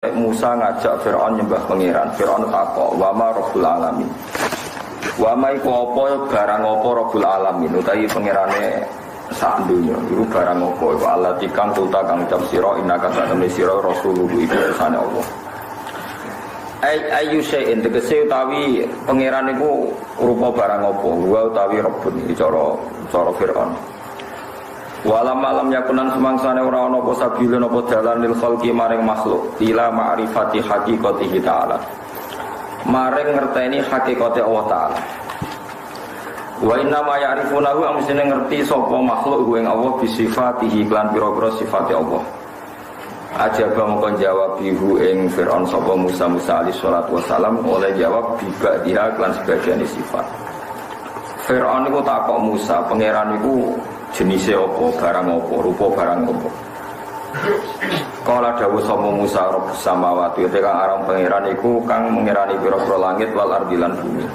Musa ngajak Fir'aun nyembah pangeran. Fir'aun takok, wa ma rabbul alamin. Wa ma iku apa barang apa rabbul alamin utawi pangerane sak donya. Iku barang apa iku Allah tikang tulta kang ucap sira innaka satamne sira rasulullah iku utusane Allah. Ayu syai'in tegese utawi pangeran iku rupa barang apa? Wa utawi rabbun iki cara Fir'aun. Walam malam yakunan semangsane ora ana apa sabilun apa dalan lil khalqi maring makhluk ila ma'rifati haqiqatihi ta'ala maring ngerteni hakikate Allah taala. Wa inna ma ya'rifunahu amsine ngerti sapa makhluk ing Allah bisifatihi lan pira-pira sifate Allah. Ajaba mongkon jawab bihu ing Fir'aun sapa Musa alaihi salatu wasalam oleh jawab bibak dia lan sebagian sifat. Fir'aun iku takok Musa, pangeran iku jenise apa, barang apa, rupa barang apa. Kala dawuh sapa Musa rabbus samawati te kang aran pangeran iku kang mengerani pira-pira langit wal ardi lan bumi.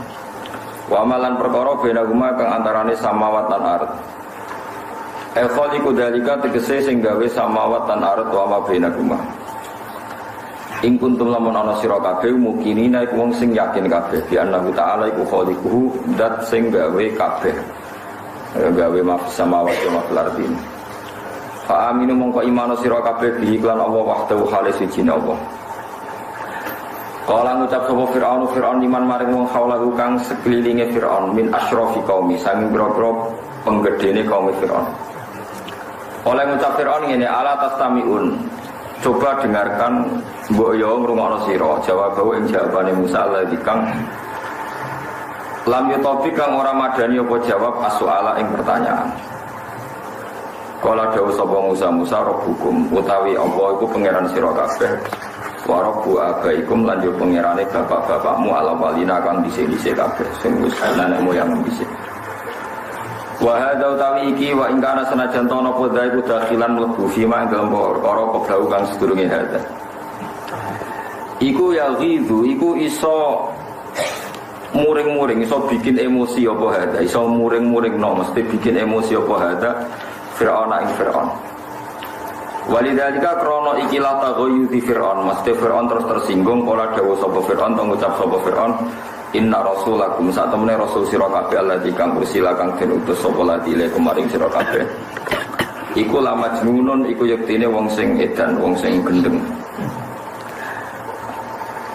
Wa amalan perkara benaguma kang antarane samawat lan ard. Khaliqu dalika tegese sing gawe samawat lan ard wa ma benaguma. Ing kuntum lamun ana sira kabeh mukminina iku wong sing yakin kabeh bi annahu ta'ala iku khaliquhu dat sing gawe kabeh. Gawe mafis samawati wa fil ardi. Fa aminu mongko imano sira kabeh bi iklan Allah wahdahu khalis sijine Allah. Kala ngucap sapa Fir'aun liman maring wong khaulahu kang sekelilinge Fir'aun min asyrafi qaumi sanging boro-boro penggedene kaum Fir'aun. Oleh ngucap Fir'aun ngene ala tastamiun. Coba dengarkan mbok yo ngrungokno sira jawab ing jawabane Musa alladzi kang lam yutopi kang ora madani apa jawab as-su'ala ing pertanyaan. Kala dawuh sapa Musa rabbukum utawi apa iku pangeran sira kabeh. Wa rabbu abaikum lan yo pangerane bapak-bapakmu ala walina kang dhisik-dhisik kabeh sing wis nenek moyang dhisik. Wa hadza utawi iki wa ing kana senajan tono padha iku dakhilan mlebu fima ing dalem perkara kebau kang sedurunge hadza. Iku ya ghidu iku iso muring-muring iso bikin emosi apa hada iso muring-muring no mesti bikin emosi apa hada Fir'aun ing Fir'aun walidhalika krono ikilah taghayyuti Fir'aun mesti Fir'aun terus tersinggung pola dawuh sapa Fir'aun tong ngucap sapa Fir'aun inna rasulakum sak temene rasul sira kabeh alladzi kang ursila kang den utus sapa ladile kemaring sira kabeh iku la majnunun iku yektine wong sing edan wong sing gendeng.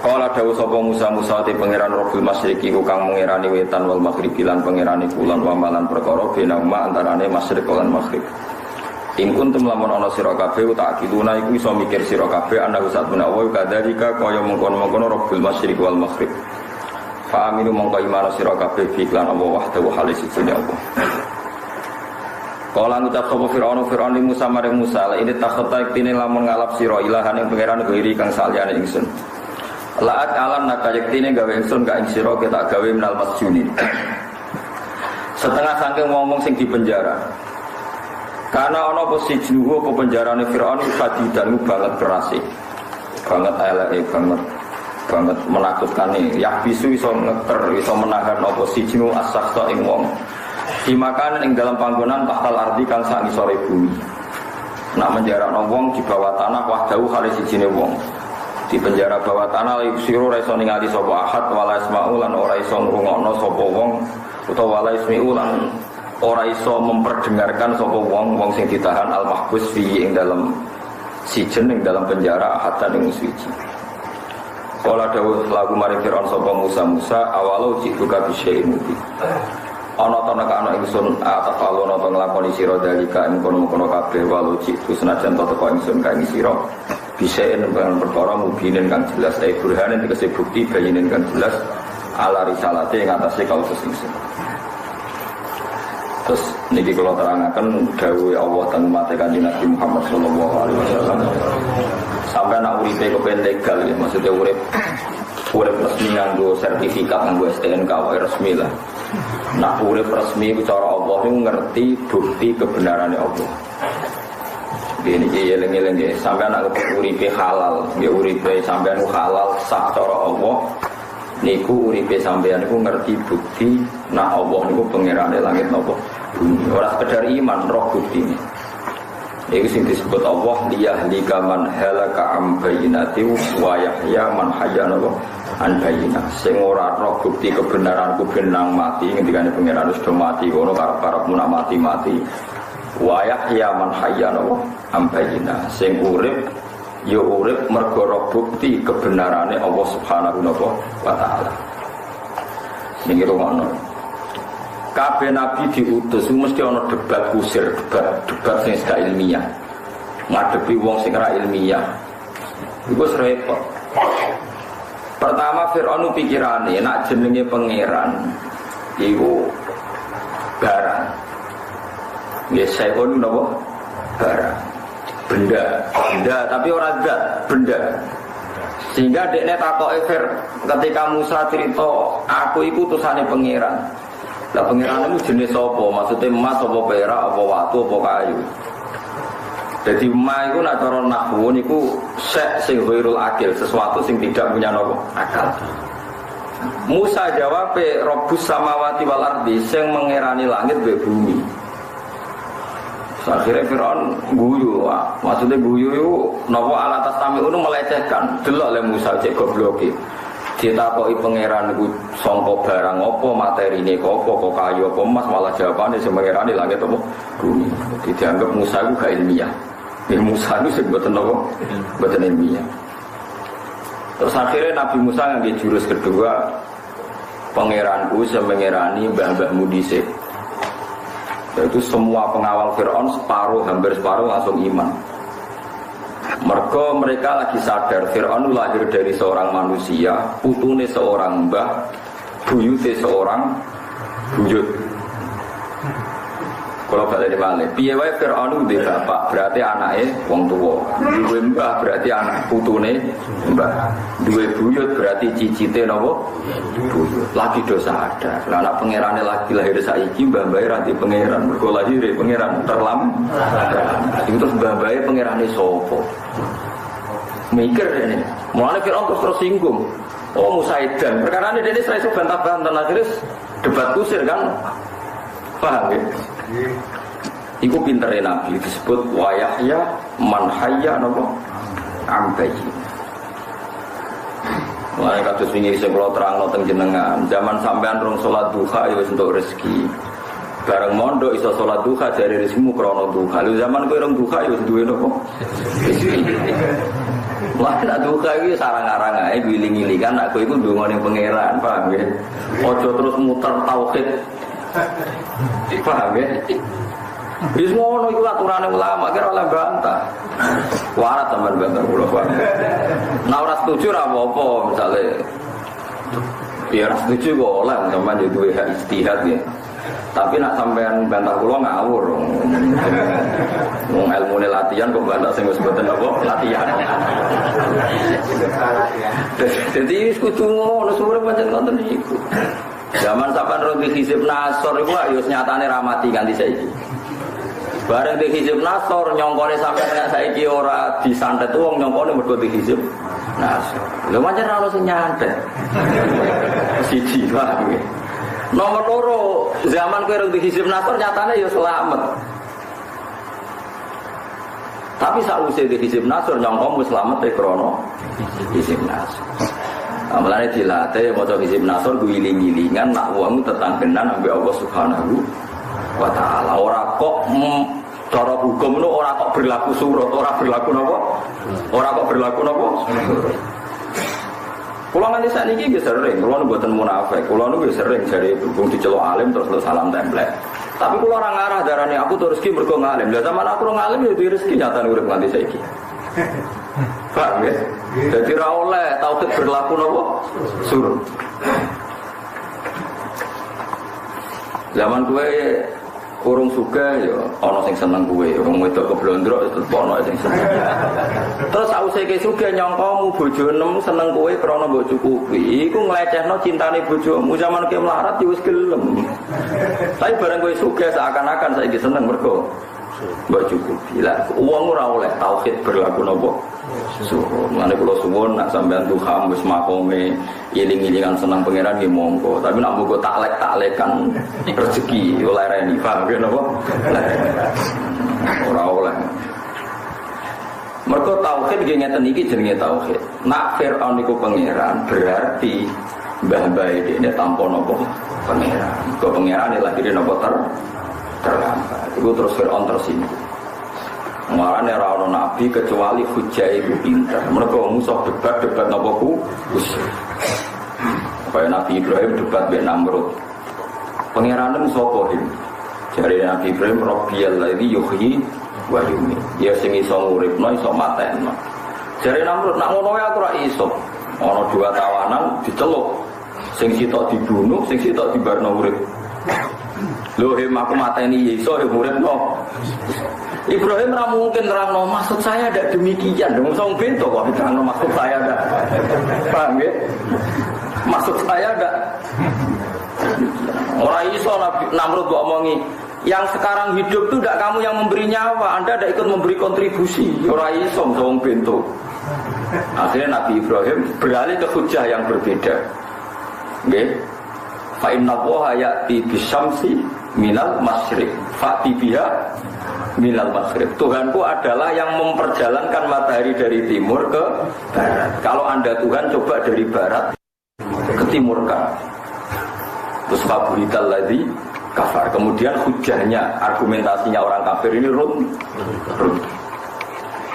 Kala dawuh sapa Musa te pangeran Rabbul Masyriqi ku kang mengerani wetan wal maghribi lan pangerani kulon wa malan perkara benama antarane masyriq lan maghrib. Ing kuntum lamun ana sira kabeh tak akiluna iku iso mikir sira kabeh ana usat menawa kadzalika kaya mengkono-mengkono Rabbul Masyriq wal maghrib. Fa aminu mongko iman sira kabeh fi lan Allah wahdahu halis sujud Allah. Kala ngucap sapa Fir'aun li Musa maring Musa la ini takhata iktine lamun ngalap sira ilahan ing pangeran ghairi kang saliyane ingsun. La'at alam nakayaktine gawe ingsun ka ing sira kita gawe minal masjunin. Setengah saking wong-wong sing dipenjara. Karena ana apa sijnuhu apa penjarane Firaun fadidan banget berasi. Banget eleke banget menakutkan ya bisu iso ngeter iso menahan apa sijnu as-sakta ing wong. Dimakan ing dalam panggonan tahtal ardi kang sak ngisore bumi. Nak menjarakno wong di bawah tanah wahdahu kali sijine wong. Di penjara bawah tanah yusiru raiso ningali sapa ahad wala isma'u lan ora iso ngrungokno sapa wong utawa wala isma'u lan ora iso memperdengarkan sapa wong sing ditahan al mahbus fi ing dalam sijen ing dalam penjara ahad ing suci. Kala dawuh lagu mari Fir'aun sapa Musa awalau jituka bisyai'in mubin. Ana ta nek ana ingsun atafalo ana nglakoni sira dalika ing kono-kono kabeh walau jitu senajan ta teko ingsun ka ing sira bisa dengan perkara mubinin kang jelas burhanin tegese bukti bayinin kang jelas ala risalate ing atase kautus ingsun. Terus niki kula terangaken dawuh Allah teng mate Kanjeng Nabi Muhammad sallallahu alaihi wasallam. Sampai nak uripe kepen legal ya maksudnya urip resmi nganggo sertifikat nganggo STNK resmi lah. Nak urip resmi cara Allah niku ngerti bukti kebenarannya Allah. Ini eling-eling ya, sampean nak uripe halal, ya uripe sampean halal sah cara Allah. Niku uripe sampean niku ngerti bukti, nak Allah niku pangerane langit napa bumi. Ora sekedar iman, roh bukti. Iku sing disebut Allah liyahlika man halaka am bayyinati wa yahya man hayya an bayyinah. Sing ora roh bukti kebenaranku benang mati ngendikane pangeran wis do mati ngono karep-karepmu nak mati-mati. Wa yahya man hayya am bayyinah. Sing urip ya urip mergo roh bukti kebenarane Allah Subhanahu wa taala. Ning ngono. Kabeh nabi diutus mesti ana debat kusir, debat sing sak ilmiah. Ngadepi wong sing ora ilmiah. Iku repot. Pertama Firaun pikirane nek jenenge pangeran iku barang. Nggih saipun napa? Barang. Benda tapi ora zat, benda. Sehingga dekne takoke ketika Musa cerita, aku iku utusane pangeran. Lah pangeran itu jenis apa? Maksudnya emas apa perak apa watu apa kayu. Jadi emas itu nak cara nahwu niku syek sing ghairul akil, sesuatu sing tidak punya akal. Musa jawab Rabbus samawati wal ardi sing mengerani langit be bumi. Akhirnya Firaun guyu, maksudnya guyu itu napa alat tami itu melecehkan. Delok le Musa cek gobloke. Ditakoki pangeran iku sangka barang apa materine kok kayu apa emas malah jawabane sing mengerani langit apa bumi. Dianggap Musa iku gak ilmiah. Musa itu sing mboten napa? Mboten ilmiah. Terus akhirnya Nabi Musa ngangge jurus kedua, pangeranku sing mengerani mbah-mbahmu dhisik. Yaitu semua pengawal Fir'aun hampir separuh langsung iman. Mereka lagi sadar Fir'aun lahir dari seorang manusia, putune seorang mbah, buyute seorang buyut. Kalau balik balik, piye wae Fir'aun duwe bapak, berarti anake wong tuwa. Duwe mbah berarti anak putune mbah. Duwe buyut berarti cicite napa? Buyut. Lagi dosa ada. Lah anak pangerane lagi lahir saiki mbah-mbahe ranti pangeran, mergo lahir pangeran terlambat. Itu terus mbah-mbahe pangerane sapa? Mikir ini. Mulane Fir'aun terus singgung. Oh Musa edan. Perkara ini dia selesai bantah-bantah akhirnya debat kusir kan. Paham ya? Iku pintere Nabi disebut wa yahya man hayya napa ambayi. Mulane kados wingi sing kula terangno teng jenengan, zaman sampean rong salat duha ya wis entuk rezeki. Bareng mondok iso salat duha jare rezekimu krana duha. Lu zaman kowe rong duha ya wis duwe napa? Wah, nak duha iki sarang-arang ae giling-gilingan nak kowe iku ndongane pangeran, paham ya? Aja terus muter tauhid. Paham ya? Wis ngono iku aturane ulama kira oleh bantah. Warat teman bantah kula paham. Nah ora setuju ra apa-apa misale. Ya ora setuju kok oleh sampean yo duwe hak ijtihad ya. Tapi nak sampean bantah kula ngawur. Wong ilmune latihan kok bantah sing wis mboten apa latihan. Jadi wis kudu ngono sumure pancen ngoten niku. Zaman sampean ro hizib Nasr iku yo nyatane ramati ganti saiki. Bareng di hizib Nasr nyongkone sampean nek saiki ora disantet wong nyongkone mergo di hizib Nasr. Lho pancen ora ono sing nyantet. Siji wae. Nomor loro, zaman kowe di hizib Nasr nyatane yo selamat. Tapi sakwise di hizib Nasr nyongkone selamat e krana hizib Nasr. Amalane dilatih maca hizib Nasr guling-gilingan nak wong tetanggenan ambek Allah Subhanahu wa taala. Ora kok cara hukum itu ora kok berlaku surut, ora berlaku napa? Ora kok berlaku napa? Kula nganti sakniki nggih sering, kula mboten munafik. Kula niku sering jare berhubung diceluk alim terus salam templek. Tapi kula ora ngarah darane aku tuh rezeki mergo ngalim. Lah zaman aku ngalim ya duwe rezeki nyata urip nganti saiki. Paham ya? Jadi ra oleh tauhid berlaku napa? Surut. Zaman kowe urung sugih ya ana sing seneng kowe, urung wedok keblondrok tetep ana sing seneng. Terus sause ke sugih nyangkamu bojo enem seneng kowe krana mbok cukupi. Iku nglecehno cintane bojomu zaman kowe melarat ya wis gelem. Tapi bareng kowe sugih seakan-akan saiki seneng mergo mbok cukupi. Lah wong ora oleh tauhid berlaku napa? Surut. Mane kula suwun nak sampean duha wis makome iling-ilingan seneng pangeran nggih monggo. Tapi nak monggo taklek-taklekan rezeki oleh reni. Paham nggih napa? Ora oleh. Mergo tauhid nggih ngeten iki jenenge tauhid. Nak Firaun iku pangeran berarti mbah-mbah ini tanpa napa pangeran. Kok pangeran lahire napa terlambat. Iku terus Firaun tersinggung. Marane ora ana nabi kecuali hujjah iku pinter. Mergo musuh debat napa ku usul. Kaya Nabi Ibrahim debat mbek Namrud. Pangerane sapa iki? Jare Nabi Ibrahim Rabbiyal ladzi yuhyi wa yumiit. Ya sing iso nguripno iso mateno. Jare Namrud nak ngono wae aku ora iso. Ana dua tawanan diceluk. Sing sitok dibunuh, sing sitok dibarno urip. Lho aku mateni iso ya uripno. Ibrahim ora mungkin nerangno maksud saya ada demikian. Dong song bento kok diterangno maksud saya ada. Paham ya? Maksud saya ada. Ora iso Namrud kok omongi yang sekarang hidup itu tidak kamu yang memberi nyawa, Anda tidak ikut memberi kontribusi. Ora iso wong bento. Akhirnya Nabi Ibrahim beralih ke hujah yang berbeda. Nggih. Fa inna Allaha ya'ti bisyamsi minal masyriq fa'ti biha minal maghrib. Tuhanku adalah yang memperjalankan matahari dari timur ke barat. Kalau Anda Tuhan coba dari barat ke timur kan. Terus faburital ladzi kafar. Kemudian hujahnya, argumentasinya orang kafir ini run.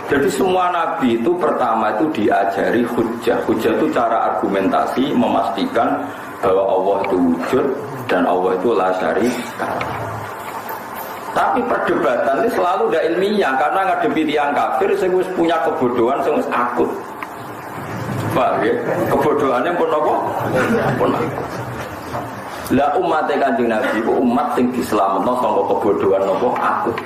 Jadi semua nabi itu pertama itu diajari hujah. Hujah itu cara argumentasi memastikan bahwa Allah itu wujud dan Allah itu la syarika. Tapi perdebatan ini selalu tidak ilmiah karena ngadepi tiang kafir sing wis punya kebodohan sing wis akut. Paham ya? Kebodohannya pun apa? Pun akut. Lah umat Kanjeng Nabi ku umat sing dislametno saka kebodohan napa akut.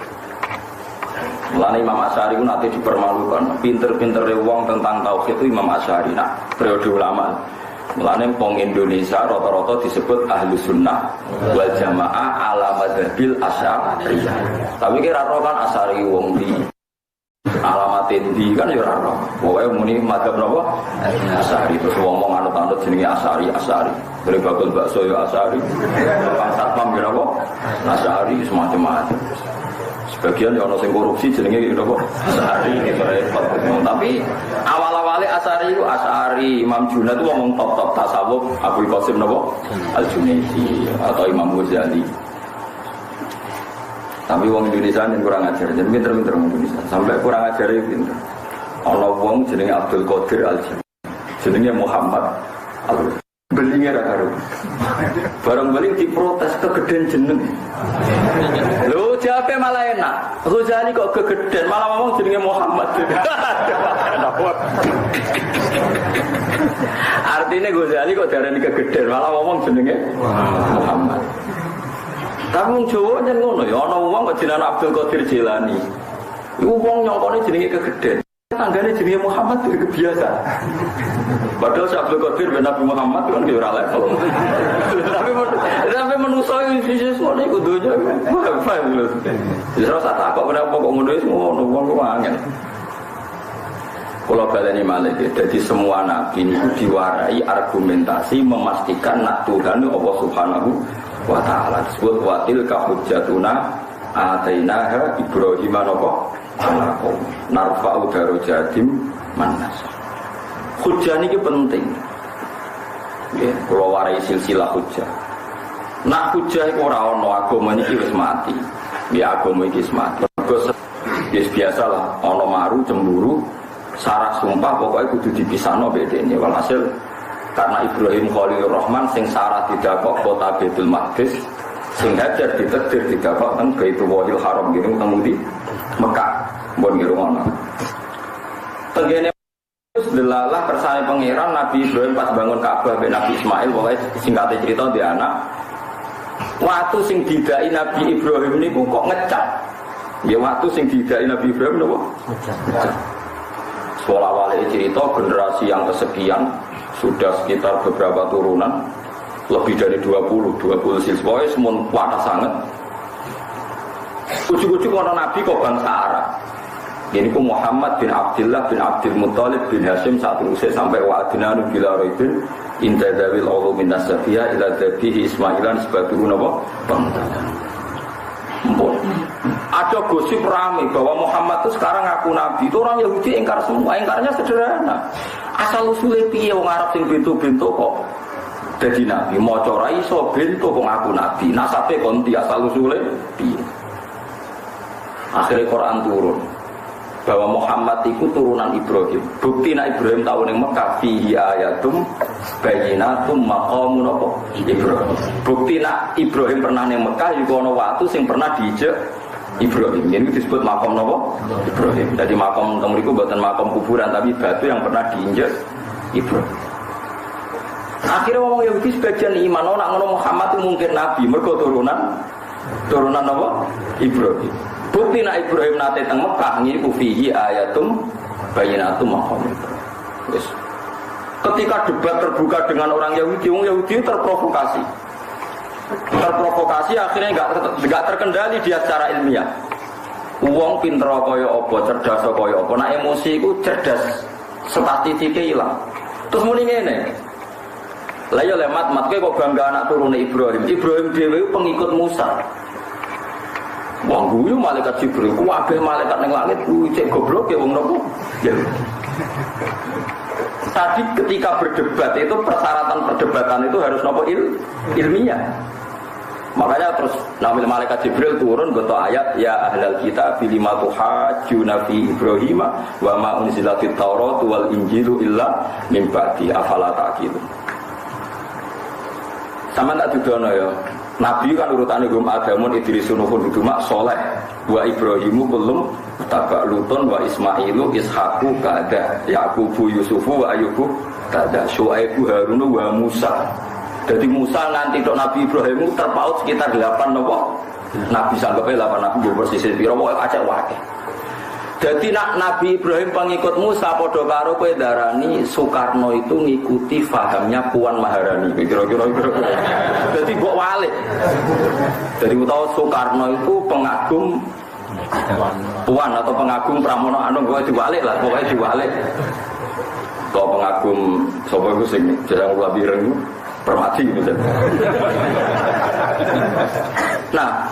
Mulane Imam Asy'ari ku nate dipermalukan, pinter-pintere wong tentang tauhid itu Imam Asy'ari nak periode ulama. Mulane wong Indonesia rata-rata disebut ahlu sunnah wal jamaah ala madzhabil asy'ariyah. Tapi kira kan Asy'ari wong di alamat endi kan ya ora. Pokoke muni madzhab napa? Asy'ari terus wong anut-anut jenenge Asy'ari. Dari bakul bakso ya Asy'ari. Bang Satpam ya napa? Asy'ari semacam-macam. Sebagian ya ono sing korupsi jenenge napa? Asy'ari iki repot. Tapi awal-awale Asy'ari itu Asy'ari, Imam Junaid itu ngomong top-top tasawuf, Abdul Qasim napa? Al-Junaidi atau Imam Ghazali. Tapi wong Indonesia yang kurang ajar, jadi pinter-pinter wong Indonesia. Sampai kurang ajar itu pinter. Ono wong jenenge Abdul Qadir Al-Jilani. Jenenge Muhammad Al-Jilani. Belinya ra karo. Barang beli diprotes kegedean jeneng. Lho jawabe malah enak. Ghazali kok kegedean malah ngomong jenenge Muhammad. Artinya Ghazali kok darani kegedean malah ngomong jenenge Muhammad. Tapi wong Jawa nyen ngono ya ana wong kok jenenge Abdul Qadir Jilani. Iku wong nyongkone jenenge kegedean. Tanggane jenenge Muhammad itu kebiasa. Padahal Abdul Qadir bin Nabi Muhammad kan ya ora level. Tapi manusa iki ngono iku donya. Paham lho. Wis ora tak kok menapa kok ngono wis ngono wong ku angel. Kula baleni malih dadi semua nabi niku diwarai argumentasi memastikan nak Tuhan Allah Subhanahu wa ta'ala disebut watil ka hujjatuna atainaha Ibrahim napa narfa'u darajatim manas. Hujjah niki penting. Nggih, kula warai silsilah hujjah. Nak hujjah iku ora ana agama niki wis mati. Ya agama iki wis mati. Wis biasalah ana maru cemburu sarah sumpah pokoknya kudu dipisahno bedene. Walhasil karena Ibrahim Khalilur Rahman sing sarah tidak kok kota Baitul Maqdis sing Hajar ditakdir tidak kok teng Baitullahil Haram gitu teng di Mekah mbon ngirono. Tengene delalah kersane pangeran Nabi Ibrahim pas bangun Ka'bah ben Nabi Ismail pokoknya singkate cerita di anak. Waktu sing didai Nabi Ibrahim niku kok ngecap. Ya waktu sing didai Nabi Ibrahim napa? Ngecap. Sekolah wali cerita generasi yang kesekian sudah sekitar beberapa turunan lebih dari 20 siswa semua kuat sangat. Ujuk-ujuk orang Nabi kok bangsa Arab. Ini ku Muhammad bin Abdullah bin Abdul Muttalib bin Hashim saat usai sampai wa'adnanu bila raibin inta dawil Allah min nasabiyah ila dhabihi Ismailan sebatuhu napa? Ada akhirnya gosip rame bahwa Muhammad itu sekarang ngaku nabi. Itu orang Yahudi ingkar semua. Ingkarnya sederhana. Asal usulnya piye wong Arab sing bento-bento kok dadi nabi. Maca ra iso bento kok ngaku nabi. Nasabe konti asal usulnya piye. Akhirnya Quran turun bahwa Muhammad itu turunan Ibrahim. Bukti nak Ibrahim tahun yang Mekah fihi ayatum bayyinatum maqamun apa Ibrahim. Bukti nak Ibrahim pernah yang Mekah iku ana watu sing pernah diijek Ibrahim. Ini disebut makam apa? Ibrahim. Jadi makam teng mriku mboten makam kuburan tapi batu yang pernah diinjek Ibrahim. Akhirnya ngomong Yahudi sebagian iman nak ngono Muhammad itu mungkin nabi mergo turunan apa? Ibrahim. Bukti nak Ibrahim nate teng Mekah niku fihi ayatum bayyinatum maqam. Wis. Ketika debat terbuka dengan orang Yahudi, orang Yahudi terprovokasi. Terprovokasi akhirnya enggak terkendali dia secara ilmiah. Wong pinter kaya apa, cerdas kaya apa, nek emosi iku cerdas, statistike ilang. Terus muni ngene. Lah ya lemat kowe kok bangga anak turune Ibrahim. Ibrahim dhewe pengikut Musa. Wong guyu malaikat Jibril, kabeh malaikat ning langit kuwi cek goblok ya wong nopo? Ya. Tadi ketika berdebat itu persyaratan perdebatan itu harus nopo ilmiah. Makanya terus namanya malaikat Jibril turun beto ayat ya ahlal kitab lima tuhajjuna fi Ibrahim wa ma unzilatit Taurat wal Injilu illa min ba'di afala taqilun. Sama tak dudono ya. Nabi kan urutannya gum Adamun Idrisun Nuhun Huduma Soleh wa Ibrahimu kulum Tabak Luton wa Ismailu Ishaku Kada Yakubu Yusufu wa Ayubu Kada Syuaibu Harunu wa Musa. Jadi Musa nanti dok Nabi Ibrahimu terpaut sekitar 8 nopo. Nabi sanggupnya 8 Nabi bersisir biro acak wakil. Jadi nak Nabi Ibrahim pengikut Musa podo karo kowe darani Soekarno itu ngikuti fahamnya Puan Maharani. Kira-kira. Jadi mbok walik. Jadi utawa Soekarno itu pengagum Puan atau pengagum Pramono Anung kowe diwalik lah, pokoknya diwalik. Kok pengagum sapa iku sing jarang kula bireng Permati misalnya. Nah,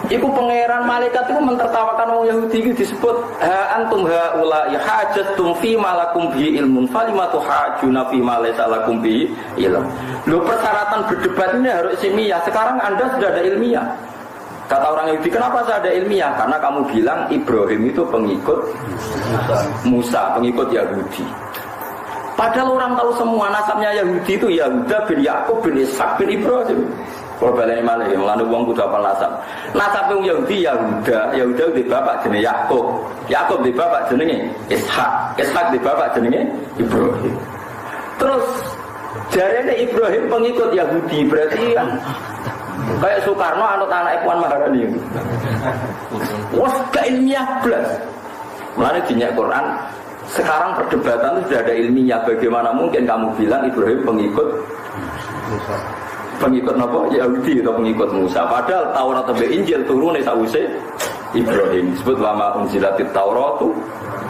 iku pangeran malaikat itu mentertawakan orang Yahudi itu disebut ha antum haula hajatum fi malakum bi ilmun falimatu hajuna fi ma laysa lakum bi ilm. Lho persyaratan berdebat ini harus ilmiah. Sekarang Anda sudah ada ilmiah. Kata orang Yahudi, kenapa saya ada ilmiah? Karena kamu bilang Ibrahim itu pengikut Musa, pengikut Yahudi. Padahal orang tahu semua nasabnya Yahudi itu Yahuda bin Yakub bin Ishak bin Ibrahim. Kalau baleni malih melane wong kudu apal nasab. Nasab wong Yahudi Yahuda di bapak jenenge Yakub. Yakub di bapak jenenge Ishak. Ishak di bapak jenenge Ibrahim. Terus jarene Ibrahim pengikut Yahudi berarti kan kayak Soekarno anut anak Puan Maharani. Wah, keilmiah blas. Mulane dinyak Quran sekarang perdebatan itu sudah ada ilmiah. Bagaimana mungkin kamu bilang Ibrahim pengikut Musa? Pengikut apa? Yahudi atau pengikut Musa? Padahal Taurat atau Injil turun sause Ibrahim. Disebut wama unzilatit Tauratu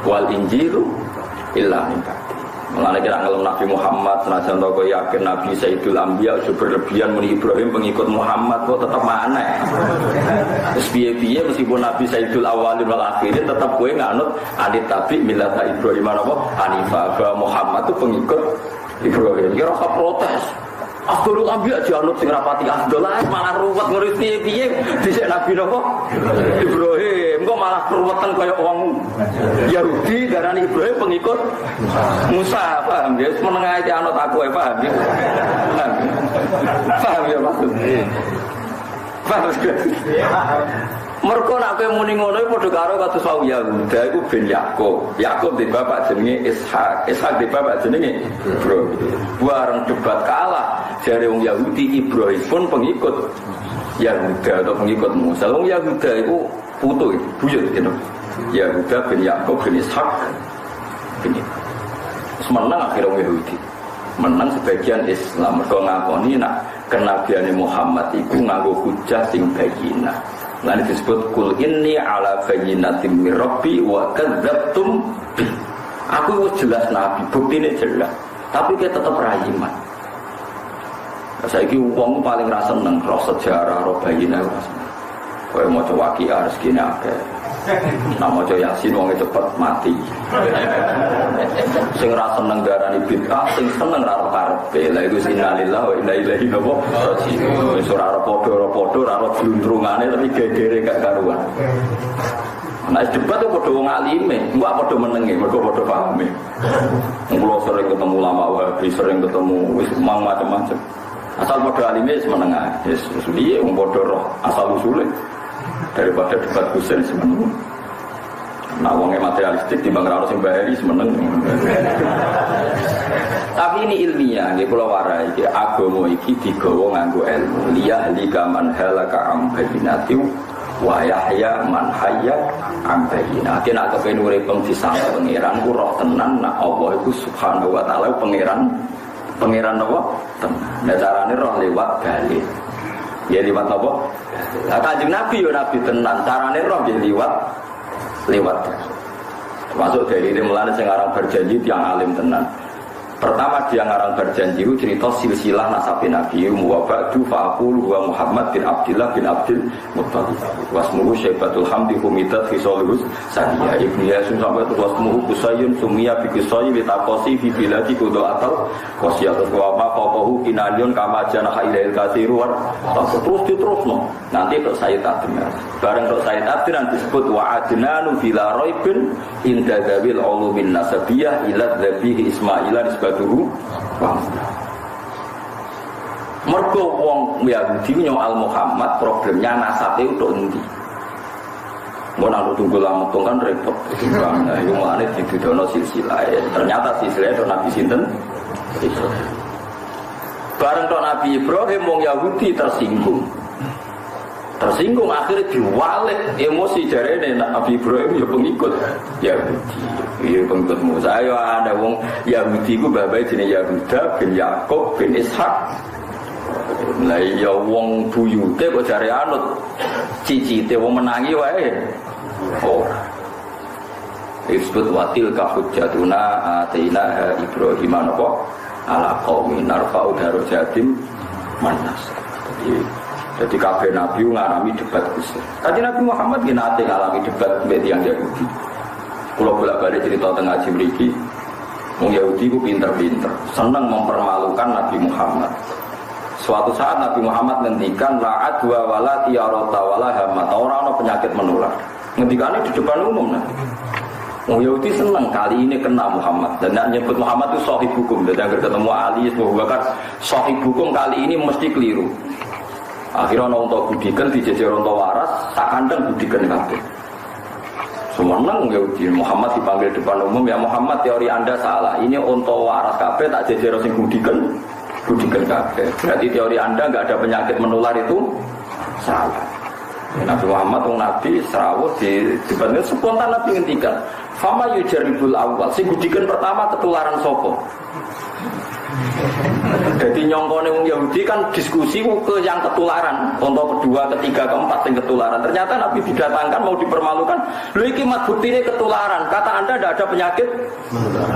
wal Injilu illa min ba'di. Mulane kira ngelem Nabi Muhammad senajan toko yakin Nabi Sayyidul Anbiya berlebihan muni Ibrahim pengikut Muhammad kok tetap aneh. Terus piye-piye meskipun Nabi Sayyidul Awwalin wal Akhirin tetap kowe nganut adit tabi millata Ibrahim apa Hanifah bahwa Muhammad itu pengikut Ibrahim. Kira ora protes. Abdul Anbiya dianut sing rapati Abdul malah ruwet ngurus piye-piye dhisik Nabi napa Ibrahim kok malah ruwetan kaya wong Yahudi darani Ibrahim pengikut Musa. Paham ya? Menengah iki anut aku paham ya. Paham ya maksudnya. Paham ya. Mergo nek kowe muni ngono iku padha karo kados wau Yahuda iku bin Yakub. Yakub di bapak jenenge Ishak. Ishak di bapak jenenge Ibrahim. Bareng debat kalah jare wong Yahudi Ibrahim pun pengikut Yahuda atau pengikut Musa. Wong Yahuda iku putu buyut gitu. Yahuda bin Yakub bin Ishak bin menang akhirnya wong Yahudi. Menang sebagian Islam mergo ngakoni nak kenabiane Muhammad iku nganggo hujah sing bayyinah. Lalu disebut kul inni ala bayyinatin mir rabbi wa kadzabtum bi. Aku jelas nabi, buktine jelas. Tapi kita tetap ra iman. Saiki wong paling ra seneng ro sejarah ro bayyinah. Kaya maca Waqiah rezekine akeh. Nah maca Yasin wong cepet mati. Sing ra seneng darani bid'ah, sing seneng ra karepe. Lah iku innalillahi wa inna ilaihi raji'un. Wis ora padha-padha ora gluntrungane tapi gegere gak karuan. Nah debat itu padha wong alime, enggak padha menenge, mergo padha pahame. Kulo sering ketemu ulama Wahabi, sering ketemu wis macam-macam. Asal padha alime wis menengah. Wis piye wong padha roh asal usule. Daripada debat kusen semeneng. Nah wongnya materialistik di bangsa orang sembahari semeneng. Tapi ini ilmiah, nggih kula warai iki agama iki digawa nganggo ilmu. Liyahlika man halaka am bayyinatin wa yahya man hayya am bayyinatin. Nek kepen urip disangka pangeran ku roh tenan, nak Allah iku subhanahu wa taala pangeran apa? Tenan. Nah carane roh lewat dalil. Ya liwat apa? Lah Kanjeng Nabi yo nabi tenan, carane roh ya liwat. Masuk dari mulane sing aran berjanji tiang alim tenan. Pertama dia ngarang berjanji itu cerita silsilah nasabi Nabi wa ba'du fa'aqul wa Muhammad bin Abdillah bin Abdul Muttalib wasmuhu Syaibatul Hamdi humidat fi solihus Saniya Ibn Yasin sampai itu wasmuhu Kusayun Sumiyya bi Kusayi litaqosi fi biladi kudu atau kosiyat wa maqahu kinalion kama janaha ilail kathiru terus no. Nanti untuk saya dengar bareng untuk saya nanti disebut wa adnanu bila roibin inda zawil ulumin nasabiyah ila dhabihi Ismailah Baduru, mergo wong Yahudi nyoal Muhammad problemnya nasabe utuk endi. Mun aku tunggu lama kan repot. Nah, iku mane didudono silsilah. Ternyata silsilah itu Nabi sinten? Ibrahim. Bareng tok Nabi Ibrahim wong Yahudi tersinggung akhirnya diwalik emosi jarene Nabi Ibrahim ya pengikut Yahudi. Iya pengikut Musa. Ayo ada wong Yahudi ku babae jenenge Yahuda bin Yakub bin Ishak. Lah ya wong buyute kok jare anut cicite wong menangi wae. Ora. Disebut watil ka hujjatuna ataina Ibrahim napa ala qaumin narfa'u darajatin manas. Jadi kabeh Nabi ngalami debat kusir. Tadi Nabi Muhammad nate ngalami debat mbek tiyang Yahudi. Kalau bolak-balik cerita tengah ngaji mriki, wong Yahudi ku pinter-pinter, seneng mempermalukan Nabi Muhammad. Suatu saat Nabi Muhammad ngendikan la adwa wala tiyarata wala hamata, ora ana penyakit menular. Ngendikane di depan umum. Wong Yahudi seneng kali ini kena Muhammad dan nyebut Muhammad itu sahib hukum. Dan yang ketemu Ali Abu Bakar sahib hukum kali ini mesti keliru. Akhirnya orang untuk budikan dijejer untuk waras, tak kandang budikan kabeh. Semenang Yahudi Muhammad dipanggil depan umum, ya Muhammad teori Anda salah. Ini untuk waras kabeh tak jejer sing budikan kabeh. Berarti teori Anda enggak ada penyakit menular itu salah. Nabi Muhammad Nabi serawuh di depannya spontan Nabi ngendikan, "Fama yujaribul awal." Sing budikan pertama ketularan sapa? Jadi nyongkone wong Yahudi kan diskusi ke yang ketularan, untuk kedua, ketiga, keempat yang ketularan. Ternyata Nabi didatangkan mau dipermalukan. Lho iki mat buktine ketularan. Kata Anda tidak ada penyakit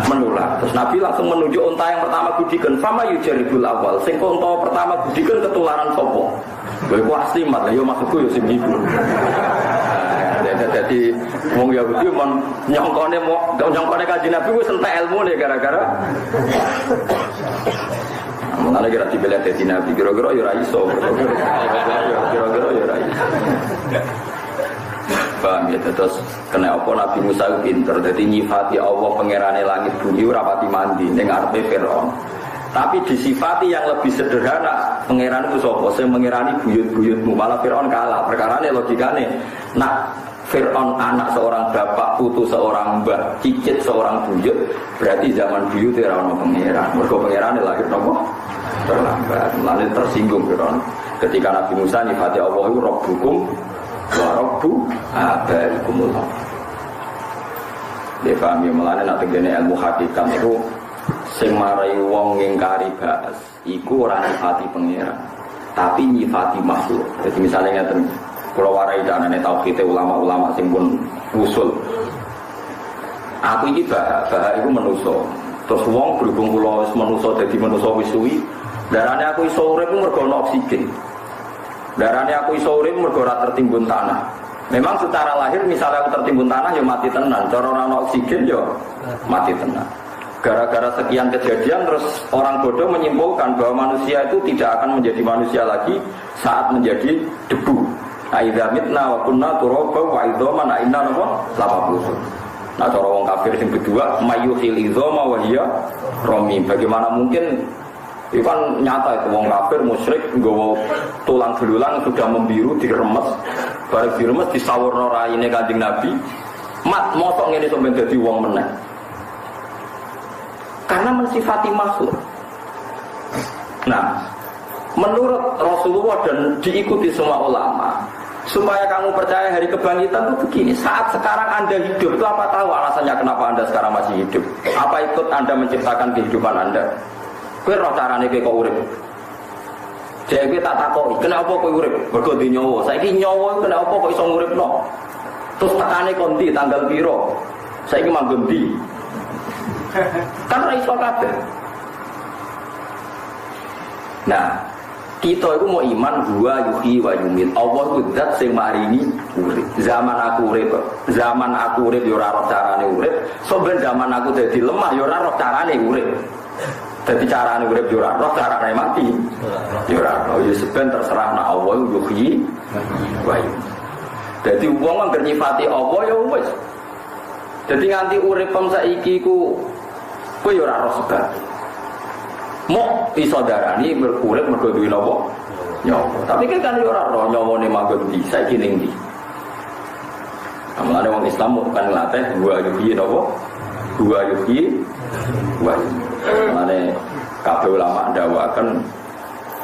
menular. Terus Nabi langsung menunjuk unta yang pertama budikan. Fama yujaribul awal. Sing unta pertama budikan ketularan sapa? Lha iku asli mat. Lah yo maksudku yo sing iku. Jadi wong Yahudi nyongkone Kanjeng Nabi wis entek ilmune gara-gara mengenai kira dibeli dari Nabi, kira-kira ya raiso, kira-kira ya raiso. Paham ya, terus kena apa Nabi Musa itu pinter, jadi nyifati Allah pengerane langit bumi rapati mandi, yang arti Fir'aun. Tapi disifati yang lebih sederhana, pengeran itu sopo, saya mengerani buyut-buyutmu, malah Fir'aun kalah. Perkara ini logikanya, nak Fir'aun anak seorang bapak, putu seorang mbah, cicit seorang buyut, berarti zaman buyut ya orang pengeran. Mereka pengeran lahir nopo terlambat, lalu tersinggung Fir'aun. Ketika Nabi Musa nyifati Allah itu Rabbukum wa Rabbu abaikumullah. Dia paham ya, melane nak tegene ilmu hakikat itu sing marai wong ngingkari baas iku ora nyifati pengeran, tapi nyifati makhluk. Jadi misalnya ngeten, kula warai danane tauhid ulama-ulama sing pun usul. Aku iki bahak iku manusa. Terus wong berhubung kula wis manusa dadi manusa wis suwi, darane aku iso urip mergo ana oksigen. Darane aku iso urip mergo ora tertimbun tanah. Memang secara lahir misalnya aku tertimbun tanah ya mati tenan, cara ora ono oksigen ya mati tenan. Gara-gara sekian kejadian terus orang bodoh menyimpulkan bahwa manusia itu tidak akan menjadi manusia lagi saat menjadi debu. Aidza mitna wa kunna turaba wa idzaman inna lama busuk. Nah cara wong kafir sing kedua mayuhil idzama wa hiya rami. Bagaimana mungkin itu kan nyata itu wong kafir musyrik nggawa tulang belulang sudah membiru diremes, bareng diremes disawurno raine Kanjeng Nabi. Mat mosok ngene sampeyan dadi wong meneh. Karena mensifati makhluk. Nah, menurut Rasulullah dan diikuti semua ulama, supaya kamu percaya hari kebangkitan itu begini. Saat sekarang Anda hidup itu apa tahu alasannya kenapa Anda sekarang masih hidup? Apa ikut Anda menciptakan kehidupan Anda? Kowe roh carane kowe kok urip. Jadi tak takoki, kenapa kowe urip? Mergo di nyawa. Saiki nyawa kenapa kok iso nguripno? Terus tekane kondi tanggal piro? Saiki manggon ndi? Kan ra iso kabeh. Nah, kita itu mau iman gua yuhi wa yumit. Allah itu zat sing maringi urip. Zaman aku urip yo ora roh carane urip. Soben zaman aku dadi lemah yo ora roh carane urip. Dadi carane urip yo ora roh carane mati. Yo ora roh yo seben terserah nek Allah yuhi wa yumit. Dadi wong anggere nyifati Allah ya wis. Dadi nganti uripem saiki ku kowe yo ora roh sebab. Mau iso darani urip mergo duwe napa? Nyawa. Tapi kan yo ora roh nyawane manggon ndi, saiki ning ndi. Amane wong Islam kan nglatih gua yuhi napa? Gua yuhi wa. Amane kabeh ulama ndhawaken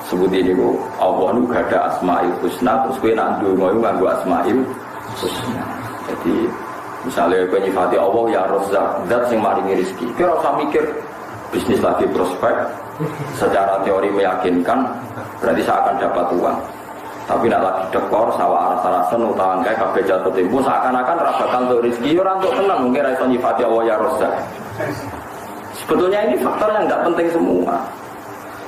sebut ini ku Allah nu gada asmaul husna terus kowe nak ndonga iku nganggo asmaul husna. Jadi misalnya kowe nyifati Allah ya Razzaq, zat sing maringi rezeki. Kowe ora usah mikir bisnis lagi prospek, secara teori meyakinkan berarti saya akan dapat uang. Tapi nak lagi dekor sawah rasa-rasa utang kayak kabeh jatuh tempo seakan-akan ra bakal untuk rezeki ora untuk tenang mungkin ra iso nyifati Allah ya Razzaq. Sebetulnya ini faktor yang enggak penting semua.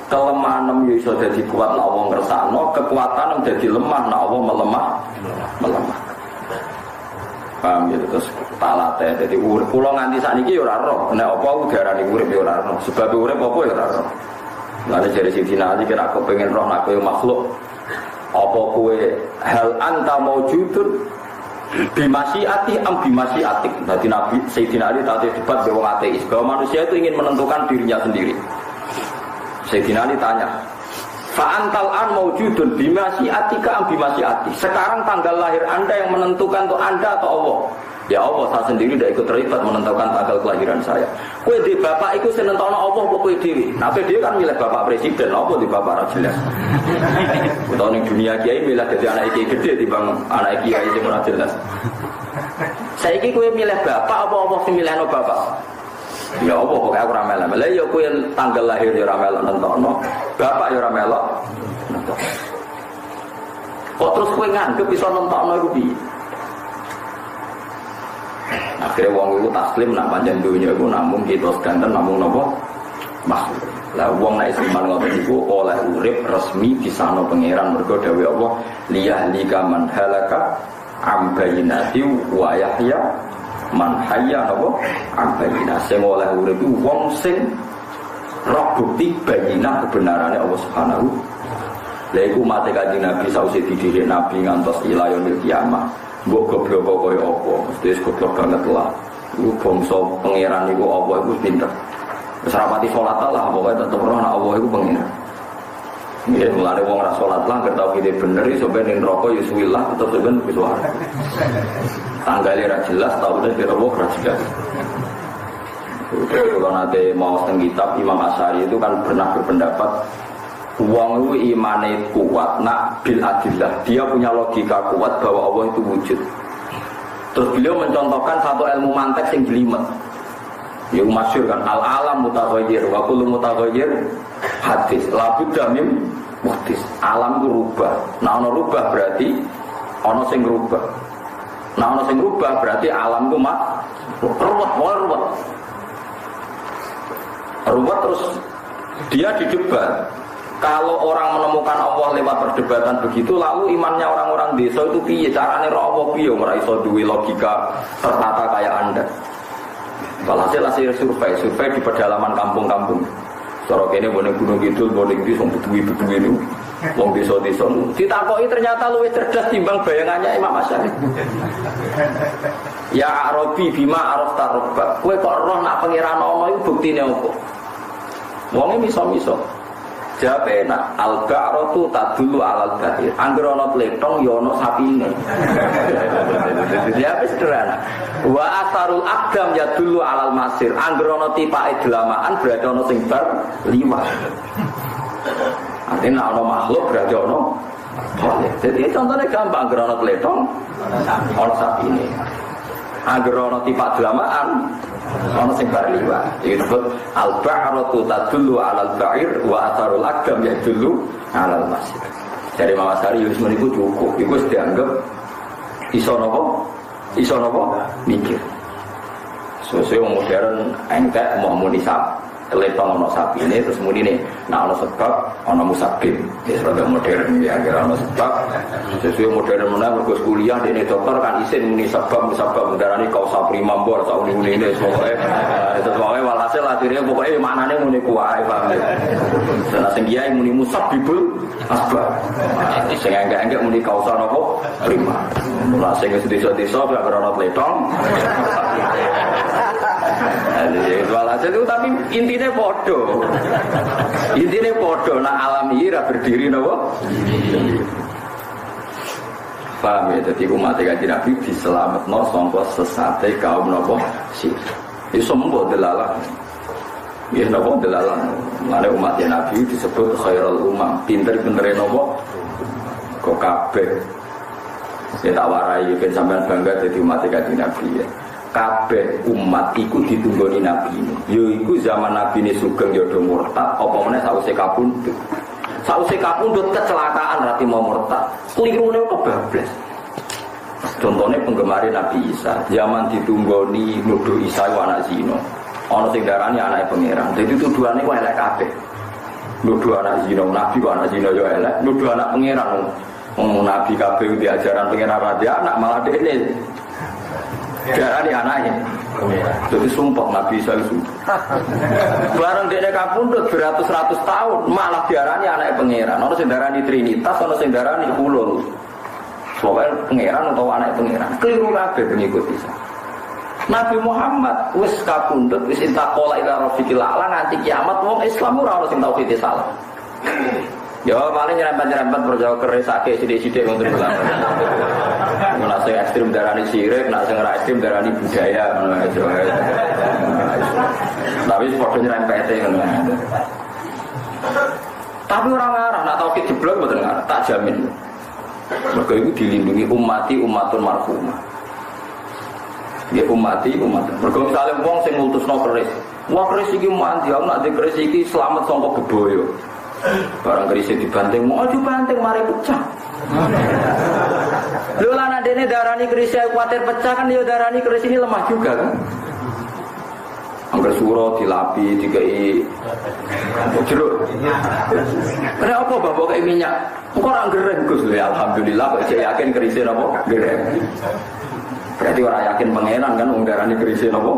Kelemahan nem iso dadi kuat nek Allah ngersakno, kekuatan nem dadi lemah nek Allah melemah. Paham gitu terus tak latih. Jadi urip kula nganti sakniki ya ora roh. Nek apa udarane urip ya ora roh. Sebab urip apa ya ora roh. Lha jare Sidina Ali kira aku pengen roh nek kowe makhluk. Apa kowe hal anta maujudun bimasyiati am bimasyiatik. Dadi Nabi Sayyidina Ali tadi debat dengan orang ateis bahwa manusia itu ingin menentukan dirinya sendiri. Sayyidina Ali tanya, fa'antal an maujudun bimasyiatika am bimasyiati. Sekarang tanggal lahir Anda yang menentukan untuk Anda atau Allah? Ya Allah, saya sendiri tidak ikut terlibat menentukan tanggal kelahiran saya. Kowe di bapak iku sing nentokno Allah apa kowe dhewe? Nah, kowe dhewe kan milih bapak presiden, apa di bapak ra jelas. Utawa ning dunia kiai milih dadi anak kiai gede timbang anak kiai sing ora jelas. Saiki kowe milih bapak apa Allah sing milihno bapak? Ya apa pokoke aku ora melok. Lah ya kowe tanggal lahir ya ora melok nentokno. Bapak ya ora melok nentokno. Kok terus kowe nganggep iso nentokno iku piye? Akhirnya wong itu taslim nak panjang dunia itu namun kita sekanten namun nopo makhluk. Lah wong nek iman ngoten iku oleh urip resmi disano pangeran mergo dawuh Allah liyahlika man halaka am bayyinati wa yahya man hayya nopo am bayyinah. Sing oleh urip iku wong sing roh bukti bayyinah kebenarane Allah Subhanahu. Lah iku mate Kanjeng Nabi sawise dididik Nabi ngantos ila yaumil kiamah. Mbok goblok kaya apa, mesti goblok banget lah. Iku bangsa pangeran iku apa iku pinter. Wis rapati salat lah, pokoke tetep roh nek Allah iku pangeran. Nggih, mulane wong ora salat lah kertau iki bener iso ben ning neraka ya suwilah tetep ben wis wae. Tanggale ra jelas tau udah kira wong ra jelas. Kalau nanti mau teng kitab Imam Asy'ari itu kan pernah berpendapat wong itu imane kuat nak bil adillah, dia punya logika kuat bahwa Allah itu wujud. Terus beliau mencontohkan satu ilmu mantek yang jelimet. Ya masyhur kan al alam mutaghayyir wa kullu mutaghayyir hadis. La budda min muhdis. Alam itu rubah. Nah ono rubah berarti ono sing rubah. Nah ono sing rubah berarti alam itu ruwet. Ruwet terus dia didebat. Kalau orang menemukan Allah lewat perdebatan begitu, lalu imannya orang-orang desa itu piye? Carane ro Allah piye ora iso duwe logika tertata kayak Anda. Walhasil hasil survei di pedalaman kampung-kampung. Cara kene boleh gunung kidul, boleh di wong beduwi-beduwi niku. Wong desa-desa ditakoki ternyata luwih cerdas timbang bayangannya Imam Asy'ari. Ya Arabi bima arafta rabbak. Kowe kok roh nak pangeran ana iku buktine opo? Wonge miso-miso. Jawabe nak al-ba'ratu tadullu 'alal ba'ir. Angger ana tletong ya ana sapine. Ya wis sederhana. Wa asarul aqdam yadullu 'alal masir. Angger ana tipake delamaan berarti ana sing bar liwat. Artinya ana makhluk berarti ana boleh. Jadi contohnya gampang, angger ana tletong ana sapine. Angger ana tipak delamaan ana sing bar liwat. Iki disebut al-ba'ratu tadullu 'alal ba'ir wa atharul aqdam yadullu 'alal masir. Dari Imam Asy'ari wis meniku cukup. Iku wis dianggap iso napa? Iso napa? Mikir. Sesuk modern entek mau muni keletong ana sapine terus muni ne nek ana sebab ana musabib. Wis rada modern ya kira ana sebab. Sesuk modern meneh mergo kuliah dene dokter kan isin muni sebab darani kausa primambor sak uni-unine pokoke itu pokoke walhasil akhirnya pokoke maknane muni kuwae paham. Salah sing kiai muni musabibul asbab. Sing enggak muni kausa napa prima. Mula sing desa-desa gak ana pletong. Walhasil itu tapi intinya podo. Intinya podo nak alam ini berdiri napa? Paham ya, jadi umat Kanjeng Nabi diselametno sangka sesate kaum napa sih. Iso mbo delalah. Ya napa delalah. Mane umat Nabi disebut khairul umam, pinter-pintere napa? Kok kabeh. Ya tak warai ben sampean bangga dadi umat Kanjeng Nabi ya. Kabeh umat iku ditunggoni Nabi ini. Yo iku zaman Nabi ini sugeng ya do murtad, apa meneh sause kapundhut. Sause kapundhut kecelakaan rati mau murtad. Klirune kebablas. Contohnya penggemar Nabi Isa, zaman ditunggoni nuduh Isa iku anak zina. Ana sing darani anake pangeran. Dadi tuduhane ku elek kabeh. Nuduh anak zina, Nabi ku anak zina yo elek, nuduh anak pangeran. Wong Nabi kabeh diajaran pangeran raja anak malah dekne darani anaknya. Jadi sumpah Nabi Isa itu. Barang dekne kapundhut beratus-ratus tahun malah diarani anake pangeran. Ono sing darani Trinitas, ono sing darani ulul. Pokoknya pangeran atau anak pangeran. Keliru kabeh pengikut Isa. Nabi Muhammad wis kapundhut, wis intaqala ila rafiqil a'la nganti kiamat wong Islam ora ono sing tauhid salah. Ya paling nyerempet-nyerempet berjauh keris akeh sithik-sithik ngono lho. Nek sing ekstrem darani sirik, nek sing ora ekstrem darani budaya ngono aja. Tapi padha nyerempete ngono. Tapi orang ngarah nak tauhid jeblok mboten ngarah, tak jamin. Mergo iku dilindungi ummati ummatun marhumah. Ya ummati umatun. Mergo misale wong sing ngutusno keris. Wong keris iki mandi, nak di keris iki selamat saka bebaya. Barang kerisnya dibanting, mau aja banting, mari pecah. Lho lah nak dene darani kerisnya khawatir pecah kan, dia darani keris ini lemah juga kan. Angger suro dilapi, dikai jeruk. Kenapa bapak kayak minyak? Kok orang gereng Gus? Alhamdulillah, kok saya yakin kerisnya apa? Gereng. Berarti orang yakin pangeran kan, darani kerisnya apa?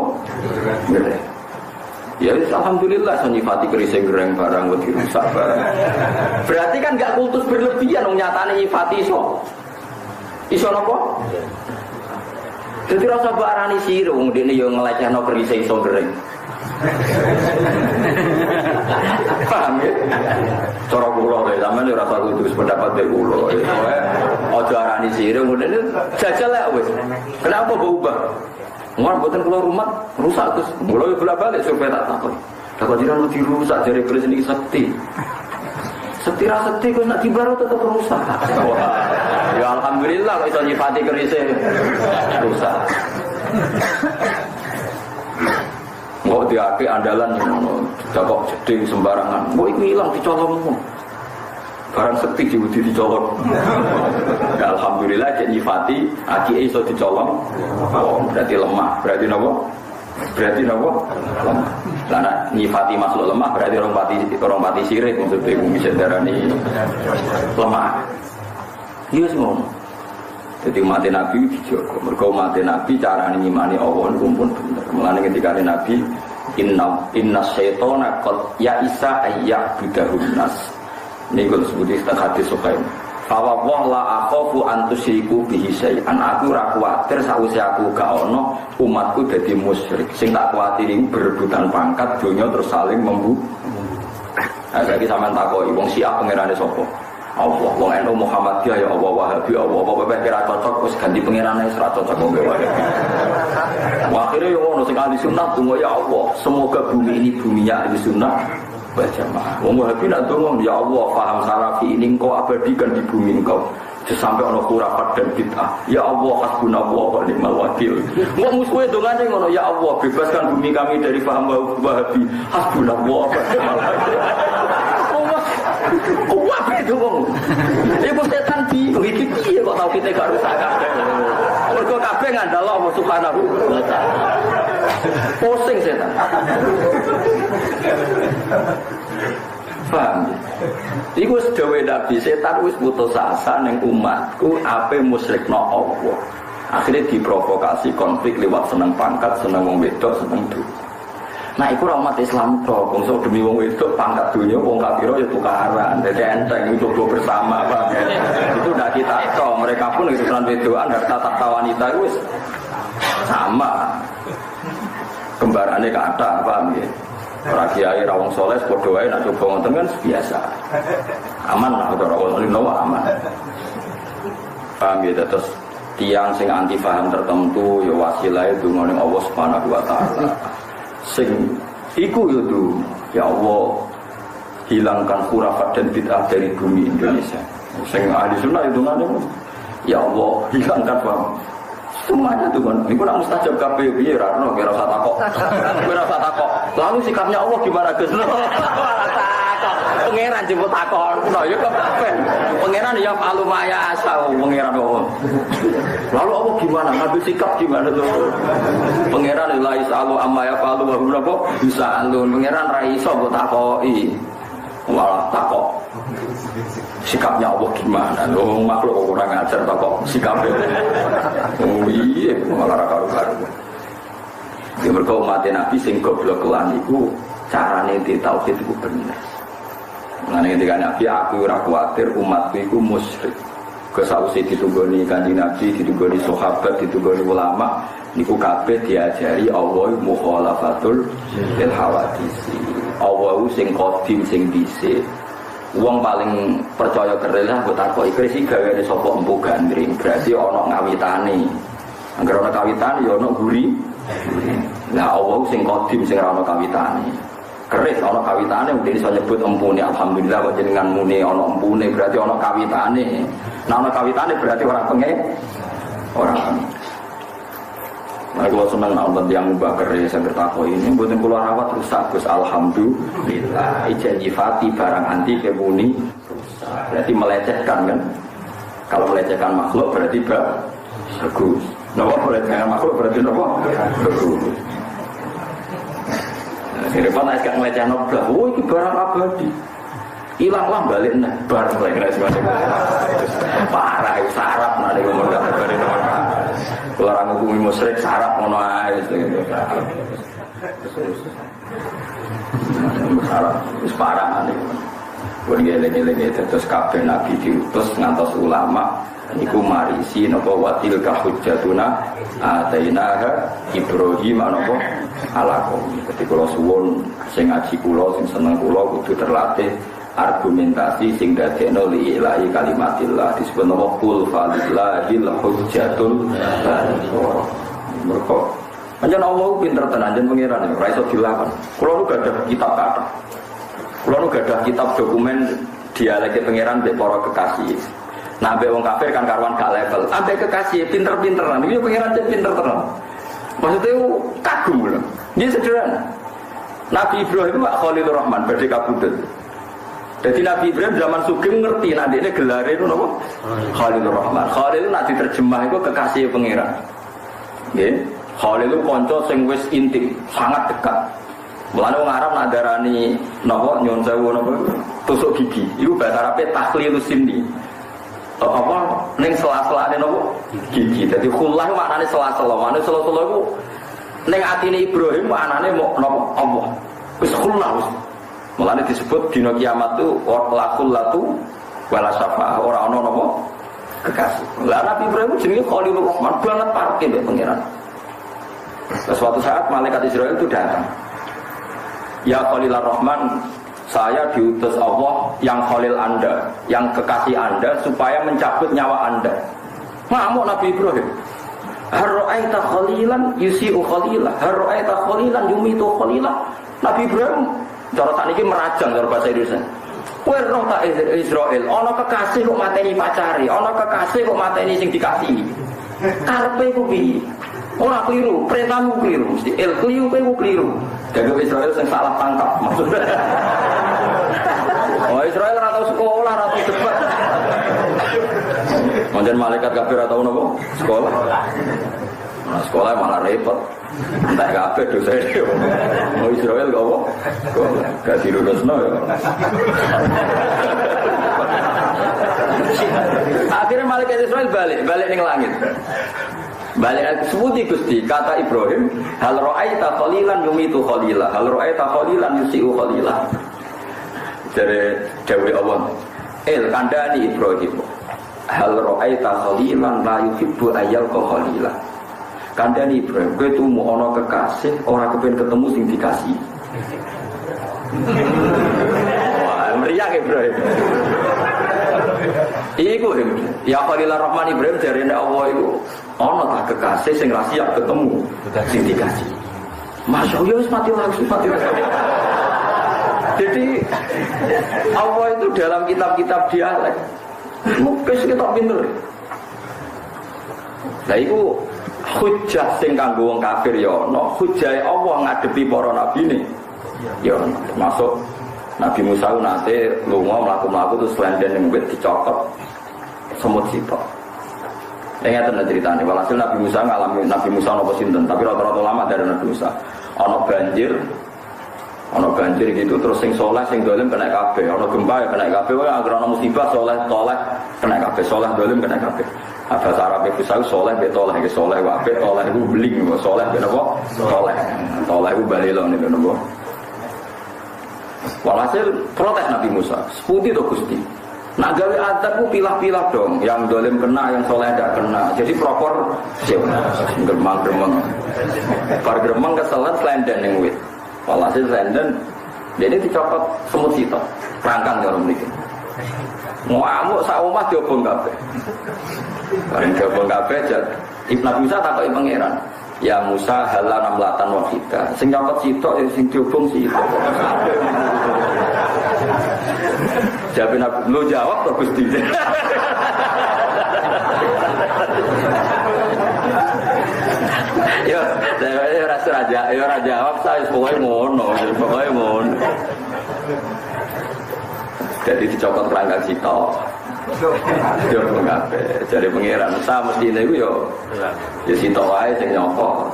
Gereng. Ya alhamdulillah nyifati keris gereng barang wedi rusak barang. Berarti kan enggak kultus berlebihan wong nyatane nyifati iso. Iso napa? Dadi rasa barani sira wong dene yo ngelecehno keris iso gereng. Paham ya? Cara kula wae sampeyan ora usah kultus pendapat be kula. Aja arani sira ngene jajal lek wis. Kenapa berubah? Nggak buatan keluar rumah rusak terus mulai bolak-balik supaya tak takut. Takut jiran lebih rusak dari keris ini sakti. Sakti rasakti kau nak tibaru tetap rusak. Ya alhamdulillah kalau itu nyifati kerisnya rusak. Nggak diake andalan jago jeding sembarangan. Mau itu hilang dicolongmu. Barang sekti dicolong. Ya, alhamdulillah jadi nyifati aki iso dicolong. Oh, berarti lemah. Berarti napa? Berarti apa? Lemah. Karena nyifati makhluk lemah berarti orang pati sirik maksudnya bisa darani lemah. Iya semua. Jadi mati Nabi dijogo. Mergo mati Nabi carane nyimani Allah niku pun bener. Mulane ketika Nabi inna syaitana qad ya'isa ayya'budahun nas. Niku disebut hadis Sahih. Fa wa la akhafu an tusyriku bihi syai'an. Aku ora kuwatir sawise aku gak ono umatku dadi musyrik. Sing tak kuwatiri berebutan pangkat donya terus saling membunuh. Saiki sampean takoki wong Syiah pangerane sapa? Allah, wong NU Muhammadiyah ya Allah, Wahabi Allah, apa kira cocok wis ganti pangerane wis ra cocok wong Wahabi. Akhire yo ono sing ahli sunnah donga ya Allah, semoga bumi ini buminya ahli sunnah wal jamaah. Wong Wahabi nak donga ya Allah, paham salafi ini engkau abadikan di bumi engkau. Sampai ono khurafat dan bid'ah. Ya Allah, hasbunallah wa ni'mal wakil. Wong musuhe dongane ngono, ya Allah, bebaskan bumi kami dari paham Wahabi. Hasbunallah wa ni'mal wakil. Kuat itu wong. Iku setan bingung iki piye kok tau kita gak rusak kabeh. Mergo kabeh ngandel Allah Subhanahu wa taala. Pusing setan. Paham? Iku sedawe Nabi, setan wis putus asa ning umatku ape musyrikno Allah. Akhirnya diprovokasi konflik lewat seneng pangkat, seneng wong wedok, seneng duit. Nah, iku umat Islam tok, wong sok demi wong wedok pangkat dunia, wong kafir ya tukaran. Dadi enteng itu coba bersama, Pak. Itu ndak kita tok, mereka pun itu kan wedokan harta tahta wanita itu sama. Kembarannya kata, paham ya? Ora kiai ra wong saleh padha wae nek coba ngoten kan biasa. Aman lah ora wong aman. Paham ya terus tiang sing anti paham tertentu ya wasilah itu ning Allah Subhanahu wa taala. Sing iku itu ya Allah hilangkan khurafat dan bid'ah dari bumi Indonesia. Sing ahli sunnah itu ngene ya Allah hilangkan paham semuanya tuh kan iku nak mustajab kabeh piye ra ono kira usah takok. Kira usah takok. Lalu sikapnya Allah gimana Gus? Takok. Pangeran jemput takon. Nah ya kabeh. Pangeran ya falu maya asau pangeran Allah. Lalu Allah gimana? Ngambil sikap gimana tuh? Pangeran la isalu amma ya falu wa hum bisa alun. Pangeran ra iso mbok takoki. Malah takok. Sikapnya Allah gimana? Loh makhluk orang ngajar takok sikapnya. Oh iya, malah karu-karu. Ya mergo umat Nabi sing goblok kelan iku carane di tauhid iku bener. Ngene ketika Nabi aku ora kuwatir umatku iku musyrik. Kesause ditunggoni Kanjeng Nabi, ditunggoni sahabat, ditunggoni ulama niku kabeh diajari Allah mukhalafatul lil hawadisi. Allah sing qadim sing dhisik. Wong paling percaya kerelah mbok takoki krisi gaweane sapa empu gandring berarti ana ngawitane. Angger ana kawitane ya ana guri. Nah Allah sing qadim sing ora ana kawitane. Keris ana kawitane mesti iso nyebut empune alhamdulillah kok jenengan muni ana empune berarti ana kawitane. Nah ana kawitane berarti ora pengen ora. Nah kalau senang nonton yang mbak keris yang bertakwa ini buatin keluar rawat rusak Gus alhamdulillah ijen nyifati barang anti kebuni berarti melecehkan kan kalau melecehkan makhluk berarti bagus nopo melecehkan makhluk berarti nopo bagus di depan saya sekarang melecehkan nopo oh ini barang abadi hilanglah balik nah barang lagi parah itu sarap nanti ngomong dari nomor orang hukumi musyrik sarap ngono ae gitu. Sarap wis parah nek. Wong ngene-ngene terus kabeh nabi diutus ngantos ulama niku marisi napa watil ka hujjatuna atainaha Ibrahim napa ala qaumi. Ketika kula suwun sing ngaji kula sing seneng kula kudu terlatih argumentasi sing dadekno li ilahi kalimatillah disebut nama qul falillahil hujjatul baligh. Mergo pancen Allah pinter tenan jen pangeran ora iso dilawan. Kula nu gadah kitab kata. Kula nu gadah kitab dokumen dialek pangeran mbek para kekasih. Nah mbek wong kafir kan karuan gak level. Ambek kekasih pinter-pinteran. Iki pangeran jen pinter tenan. Maksudnya kagum lho. Ini sederhana. Nabi Ibrahim Pak Khalilur Rahman badhe kabudut. Jadi Nabi Ibrahim zaman Sugeng ngerti nanti ini gelar itu apa? Khalilur Rahman. Khalil nak diterjemah itu kekasih pangeran. Nggih. Khalil itu kanca sing wis intim, sangat dekat. Mulane wong Arab nak darani napa nyun sewu napa tusuk gigi. Iku bahasa Arabe takhlilus sinni. Apa ning sela-selane napa gigi. Dadi khullah maknane sela-sela. Maknane sela-sela iku ning atine Ibrahim maknane mau napa Allah. Wis khullah wis. Mulane disebut dina kiamat tu la khullatu wala syafaah, ora ana napa kekasih. Lah Nabi Ibrahim jenenge Khalilur Rahman, banget parke mbek pangeran. Suatu saat malaikat Israel itu datang. Ya Khalilur Rahman, saya diutus Allah yang Khalil Anda, yang kekasih Anda supaya mencabut nyawa Anda. Ngamuk Nabi Ibrahim. Harra'aita Khalilan yusi'u Khalilah, harra'aita Khalilan yumitu Khalilah. Nabi Ibrahim cara sakniki merajang cara bahasa Indonesia. Kowe roh tak Israel, ana kekasih kok mateni pacare, ana kekasih kok mateni sing dikasihi. Karepe ku piye? Ora keliru, perintahmu keliru, mesti keliru kowe keliru. Jaga Israel sing salah tangkap maksudnya. Oh Israel ora tau sekolah, ora tau debat. Manjen malaikat kafir ora tau napa? Sekolah. Nah, sekolah malah repot. Entek kabeh dosa iki. Oh Israel gak apa? Gak dilulusno ya. Akhirnya malaikat Israel balik ning langit. Balik sebuti Gusti kata Ibrahim, hal ra'aita khalilan yumitu khalilah, hal ra'aita khalilan yusi'u khalilah. Dari dawuh Allah, kandhani Ibrahim, hal ra'aita khalilan la yuhibbu ayyalqa khalilah. Kandhani Ibrahim, kowe tumu ana kekasih, ora kepengin ketemu sing dikasih. Wah, meriah Ibrahim. Iku ya Khalilur Rahman Ibrahim jarene Allah iku ana tak kekasih sing ra siap ketemu sing dikasih. Masyaallah wis mati langsung mati. Jadi Allah itu dalam kitab-kitab dialek mungkin kita pinter. Lah iku hujjah sing kanggo wong kafir ya ana, hujjah Allah ngadepi para nabine. Ya masuk Nabi Musa nanti lunga mlaku-mlaku terus lenden ning wit dicokot semut sitok. Ngeten ceritane. Walhasil Nabi Musa ngalami Nabi Musa napa sinten, tapi rata-rata lama dari Nabi Musa. Ana banjir gitu terus sing saleh sing dolim kena kabeh, ana gempa ya kena kabeh, wae anggere ana musibah saleh kena kabeh, saleh dolim kena kabeh. Bahasa Arab itu saleh be toleh iki saleh wae toleh iku bling saleh ben apa? Toleh iku balelo niku napa? Walhasil protes Nabi Musa, seputi to Gusti. Nak gawe adab ku pilah-pilah dong, yang dolim kena, yang soleh tidak kena. Jadi propor, geremang. Bar geremang keselet selenden yang wit. Walhasil selenden, jadi dicopot semut sitok, perangkang kalau memiliki. Ngamuk sak omah diobong kabeh. Bareng diobong kabeh jat. Ibnu Musa takoki pangeran. Ya Musa halal namlatan wafida. Sing nyokot sitok ya sing diobong sitok. Jawabin aku, lu jawab tuh Gusti. Yo, saya rasa raja jawab saya pokoknya ngono. Jadi dicokot kerangkang sitok. Yo mengape? Jadi pangeran Musa mesti niku yo. Ya sitok wae sing nyokot.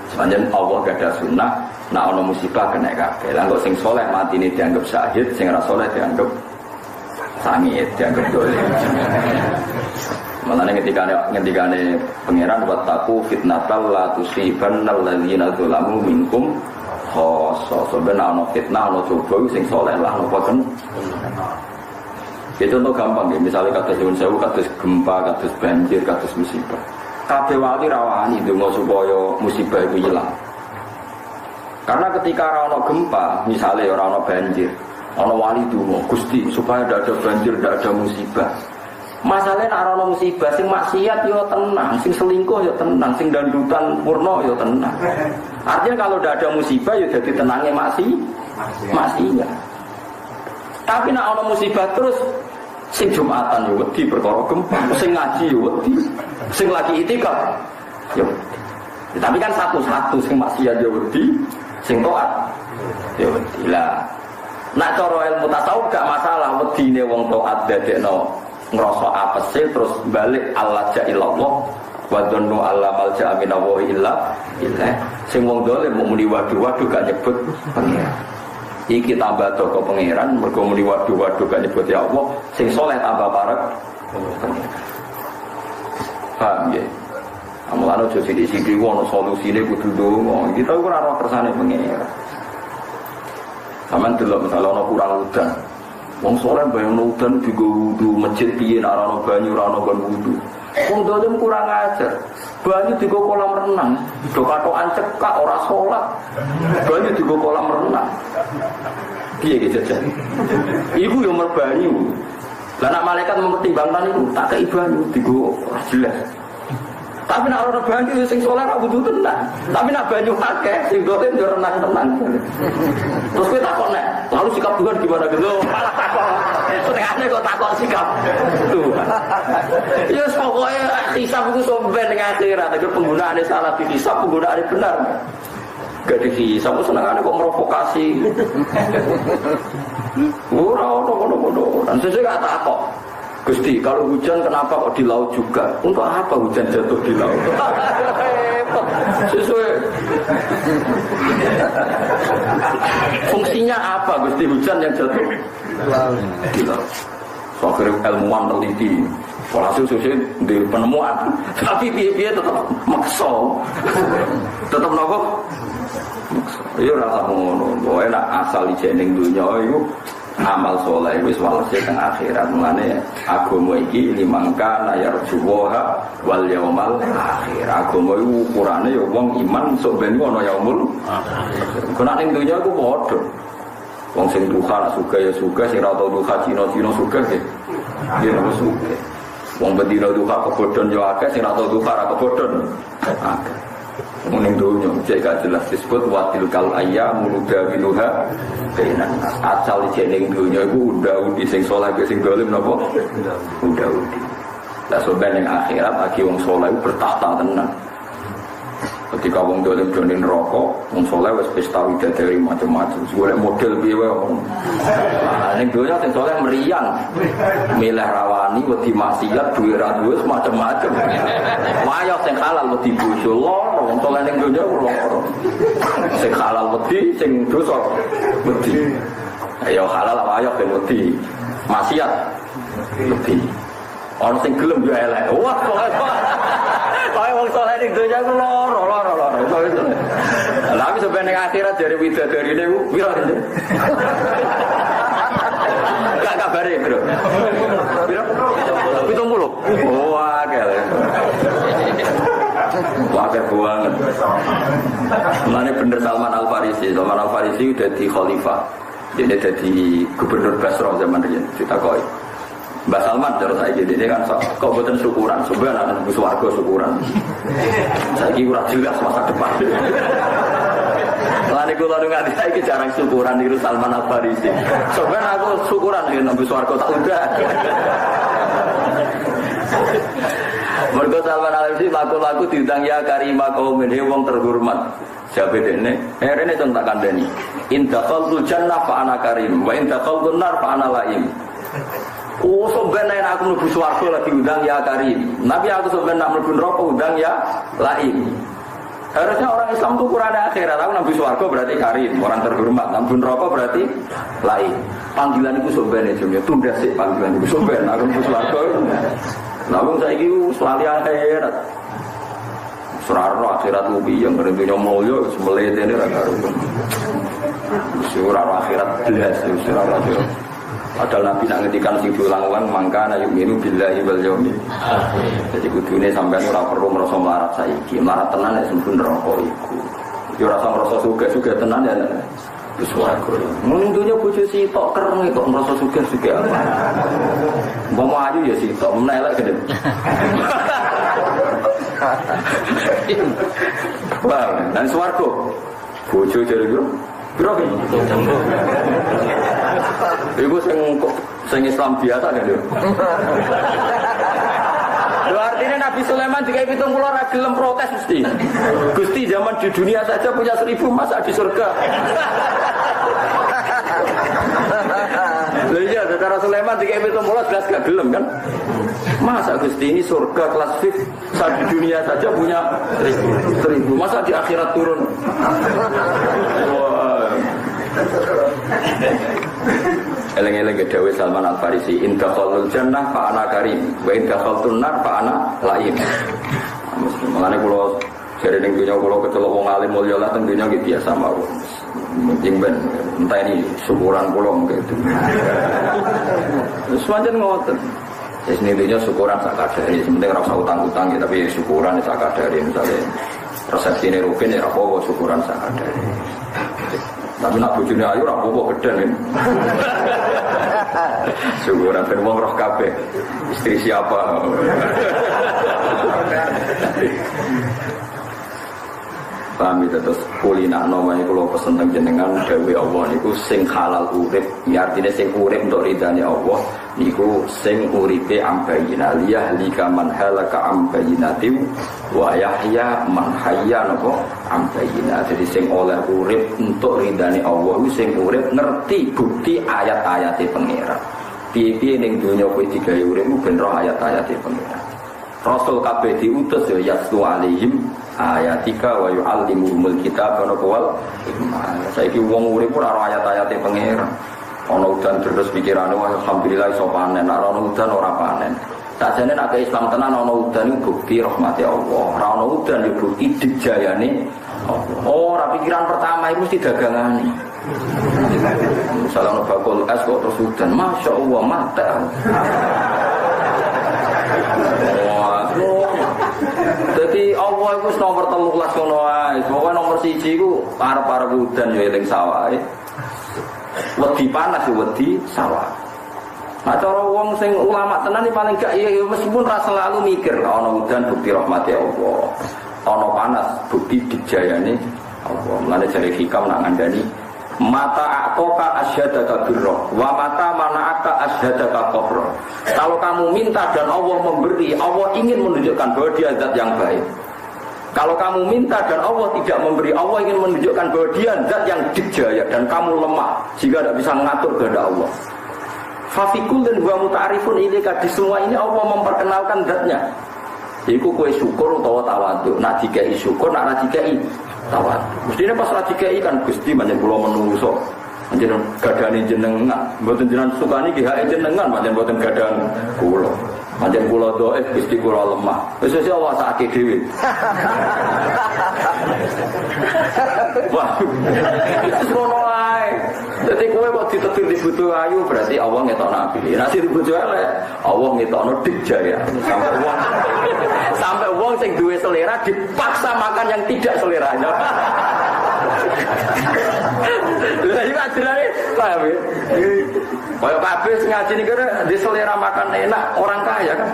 Sepanjang Allah gak ada sunnah, nak ono musibah kena kabeh. Lah kok sing soleh mati ini dianggap syahid, sing ra soleh dianggap sangit, dianggap dolim. Malane ngendikane pangeran wattaqu fitnatal la tusibannal ladzina zalamu minkum khassa. Sebenarnya ono fitnah ono coba sing soleh lah napa kan. Itu untuk gampang ya, misalnya kados nyuwun sewu, kados gempa, kados banjir, kados musibah. Kabeh wali rawani donga supaya musibah itu hilang. Karena ketika ana gempa, misalnya ora ana banjir, ana wali donga, Gusti supaya tidak ada banjir, tidak ada musibah. Masalahnya nek ana musibah sing maksiat yo tenang, sing selingkuh yo tenang, sing dandutan purna yo tenang. Artinya kalau tidak ada musibah yo jadi tenangnya maksiat. Tapi nek ana musibah terus sing Jumatan yo wedi perkara gempa, sing ngaji yo wedi, sing lagi itikaf yo wedi. Tapi kan satu-satu sing maksiat yo wedi, sing taat yo wedi. Lah nek cara ilmu tasawuf gak masalah wedine wong taat dadekno ngrasa apese terus balik Allah jailallah wa dzannu alla malja'a minallahi illa illah. Sing wong dolim mau muni waduh gak nyebut pangeran. Iki tambah toko pangeran mergo muni waduh gak nyebut ya Allah, sing saleh tambah parek pangeran. Paham ya? Amulane aja sithik-sithik ono solusine kudu ndonga. Kita ora ora kersane pangeran. Sampeyan delok misale ana kurang udan. Wong saleh bayangno udan digo wudu, masjid piye nek ana banyu ora ana wudu. Wong dolim kurang ajar. Banyu digo kolam renang, do katokan cekak ora salat. Banyu digo kolam renang. Piye iki jajan? Iku yo merbanyu. Lah nek malaikat mempertimbangkan itu tak kei banyu digo ora jelas. Tapi nek ora banyu sing saleh ora butuh tenan. Tapi nek banyu akeh sing dolim yo renang-renang. Terus kowe takon nek, lalu sikap Tuhan gimana gitu? Malah takon. Setengahnya kok takon sikap Tuhan. Ya pokoknya hisab itu sampai dengan akhirat. Tapi penggunaannya salah di hisab, penggunaannya benar. Gak di hisab, senangannya kok merovokasi. Ora. Dan sesuai gak takut. Gusti, kalau hujan kenapa kok di laut juga? Untuk apa hujan jatuh di laut? Sesuai fungsinya apa Gusti hujan yang jatuh di laut? Soalnya ilmuwan teliti, walhasil sesuai di penemuan, tapi dia tetap makso, tetap nopo. Iya rasa ngono, enak asal dijening dunia itu. Amal soleh wis walese teng akhirat. Mulane agama iki limangka yarjuha wal yaumal akhir. Agama iku ukurane ya wong iman sok ben ono yaumul akhir. Kena ning donya iku padha. Wong sing duha suka ya suka, sing ra tau duha cino-cino suka nggih. Nggih ora suka. Wong bedino duha kebodhon yo akeh, sing ra tau duha ra kebodhon. Akeh. Ning donya cek gak jelas disebut watil kal ayyamu nudawiluha bainan asal jeneng donya iku undang-undang sing saleh sing dolim napa undang-undang. Lah sampeyan ning akhirat lagi wong saleh bertahta tenan. Ketika wong dolim jane neraka, wong saleh wis pesta widadari macam-macam. Golek model piye wae. Ning donya sing saleh meriang. Milih rawani wedi maksiat duwe ra duwe macam-macam. Wayah sing halal wedi bojo loro, wong saleh ning donya loro. Sing halal wedi, sing dosa wedi. Ayo halal wayah sing wedi. Maksiat wedi. Ono sing gelem yo elek. Wah, kaya wong saleh ning donya ku loro. Tapi sampai ning akhirat dari widadarine ku pira iki? Gak kabare, Bro. Pira? 70. Oh, akeh. Wakil banget. Mulane bener Salman Al Farisi. Salman Al Farisi udah di khalifah. Dia jadi gubernur Basra zaman riyen ditakoki. Mbak Salman cara saya gini kan kok boten syukuran, sebenarnya anak swarga syukuran. Saiki ora jelas masa depan. Lah niku lho nganti saiki jarang syukuran niku Salman Al Farisi. Sebenarnya aku syukuran yen nang swarga tak udah. Mergo Salman Al Farisi laku-laku diundang ya karimah kaum ini wong terhormat. Jabe dene, rene tak kandhani. In taqalul jannah fa ana karim, wa in taqalun nar fa ana laim. Oh sebenarnya aku mlebu swarga lagi undang ya karim. Nabi aku sebenarnya nak mlebu neraka undang ya laim. Harusnya orang Islam itu kurang ada akhirat. Aku nabi swarga berarti karim, orang terhormat. Nabi neraka berarti laim. Panggilan itu sebenarnya jumnya tunda sih panggilan itu sebenarnya. Aku mlebu swarga. Namun saya itu selalu akhirat. Suraro akhirat ubi yang berentunya mulio sebelah ini raga-raga. Suraro akhirat belas, suraro akhirat. Padahal Nabi nak ngetikan sing diulang-ulang mangka na yu'minu billahi wal yaumil akhir. Jadi kudune sampean ora perlu merasa melarat saiki. Melarat tenan nek sempun neraka iku. Ya ora usah merasa sugih-sugih tenan ya. Wis swarga. Mun dunya bojo sitok kereng kok merasa sugih-sugih apa. Mbok ayu ya sitok, men elek gede. Wah, dan swarga. Bojo jare yo. Piro ki? Iku sing Islam biasa kan lho. Lho artinya Nabi Sulaiman dikai 70 ora gelem protes mesti. Gusti zaman di dunia saja punya 1000 masa di surga. Lho iya, saudara Sulaiman dikek 17 gak gelem kan? Masa Gusti ini surga kelas VIP, saat di dunia saja punya 1000. Masa di akhirat turun? Wah. Eleng-eleng dawuh Salman Al-Farisi, in dakhalul jannah fa ana karim, wa in dakhaltun nar fa ana laim. Mulane kula jare ning dunya kula kecelok wong alim mulya lah teng dunya nggih biasa mawon. Mungkin ben entah ini syukuran kula gitu. Wis pancen ngoten. Wis dunya syukuran sak kadare, sementing ora usah utang-utang ya, tapi syukuran sak kadare misale resepsine rugen ya ora apa syukuran sak kadare. Tapi nak bojone ayu ora apa-apa gedhen. Syukuran ben wong roh kabeh. Istri siapa? Paham itu terus kulina namanya kalau pesen teng jenengan dewe Allah niku sing halal urip, ya artinya sing urip untuk ridane Allah niku sing uripe ambayina liyahlika man halaka ambayinati wa yahya man hayya napa ambayina. Jadi sing oleh urip untuk ridane Allah iku sing urip ngerti bukti ayat-ayate pangeran. Piye-piye ning donya kowe digawe urip ben roh ayat-ayate pangeran. Rasul kabeh diutus ya yaslu alaihim ayatika wa yu'allimuhumul kitaba wal hikmah. Saiki wong urip ora ora ayat-ayate pangeran. Ana udan terus pikirane alhamdulillah iso panen, nek ana udan ora panen. Sakjane nek Islam tenan ana udan iku bukti rahmate Allah. Ora ana udan iku bukti dijayane Allah. Ora pikiran pertama iku mesti dagangane. Misalnya bakul es kok terus udan, masya Allah mata. Jadi Allah itu nomor 13 ngono ae. Pokoke nomor 1 iku arep-arep udan ya eling sawah. Wedi panas ya wedi sawah. Nah cara wong sing ulama tenan iki paling gak ya meskipun ra selalu mikir ana udan bukti rahmati Allah. Ana panas bukti dijayane Allah. Mulane jare hikam nak ngandani mata atoka asyhadaka birra wa mata mana'aka asyhadaka qabra. Kalau kamu minta dan Allah memberi, Allah ingin menunjukkan bahwa dia zat yang baik. Kalau kamu minta dan Allah tidak memberi, Allah ingin menunjukkan bahwa dia zat yang dijaya dan kamu lemah sehingga tidak bisa mengatur kehendak Allah. Fafikul dan huwa muta'arifun ilaika, di semua ini Allah memperkenalkan zatnya. Iku kowe syukur utawa tawadhu. Nak dikai syukur, nak dikai tawadhu. Mestine pas ra dikai kan Gusti manjen kula menungso. Manjen gadane jenengan, mboten jenengan sukani ki hak jenengan, manjen mboten gadan kula. Manjen kula dhaif Gusti kula lemah. Wis wis Allah sakake dhewe. Wah. Ngono ae. Dadi kowe kok ditetir di butuh ayu berarti Allah ngetokno apike. Nek sing dibutuh elek, Allah ngetokno dijaya. Sampai wong sing duwe selera dipaksa makan yang tidak seleranya. Lha iki ajarane paham ya? Kaya kabeh sing ngaji niki di selera makan enak orang kaya kan.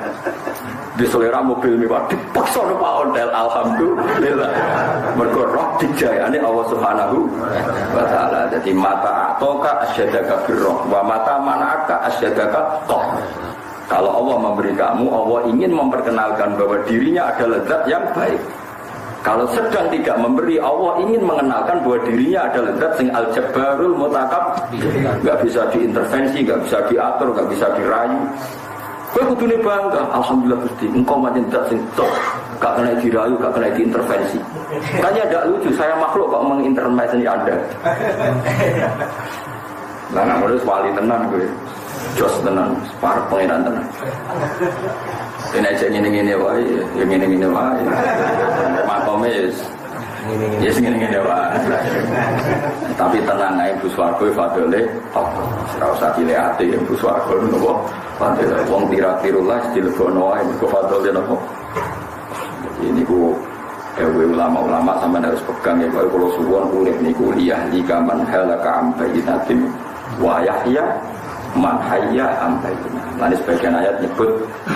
Di selera mobil mewah dipaksa Pak Ondel alhamdulillah. Mergo roh dijayane Allah Subhanahu wa taala. Jadi mata atoka asyadaka birroh wa mata manaka asyadaka qah. Kalau Allah memberi kamu, Allah ingin memperkenalkan bahwa dirinya adalah zat yang baik. Kalau sedang tidak memberi, Allah ingin mengenalkan bahwa dirinya adalah zat sing al-jabbarul mutakabbir. Enggak bisa diintervensi, enggak bisa diatur, enggak bisa dirayu. Kowe kudune bangga, alhamdulillah Gusti, engkau pancen zat sing top, gak kena dirayu, gak kena diintervensi. Tanya tidak lucu, saya makhluk kok mengintervensi Anda. Lah nek harus wali tenan kowe. Jos tenan, para pengiran tenan. Ini aja ngene-ngene wae, ya ngene-ngene wae. Makome ya ngene-ngene wae. Tapi tenang ae Bu Swarga fadole, ora usah cilik ati Bu Swarga nopo. Fadole wong tira-tirullah dilebono wae mergo fadole nopo. Ini ku ulama-ulama sampean harus pegang ya kalau suwon urip niku liyahli kaman halaka am bayyinatin wa yahya man hayya am bayyina. Lan sebagian ayat nyebut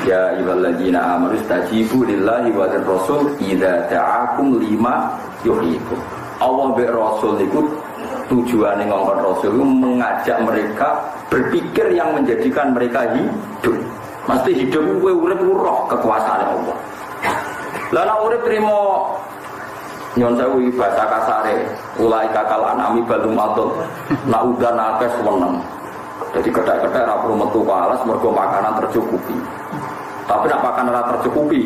ya ayyuhalladzina amanu istajibu lillahi wa lirrasul idza ta'akum lima yuhyikum. Allah be rasul niku tujuane ngongkon rasul itu mengajak mereka berpikir yang menjadikan mereka hidup. Mesti hidup kowe urip roh kekuasaan Allah. Lah nek urip trimo nyon sewu bahasa kasare ulai kakal anami balum atul. Nek udan akeh seneng. Jadi kedai-kedai ora perlu metu alas mergo makanan tercukupi. Tapi nek makanan ora tercukupi,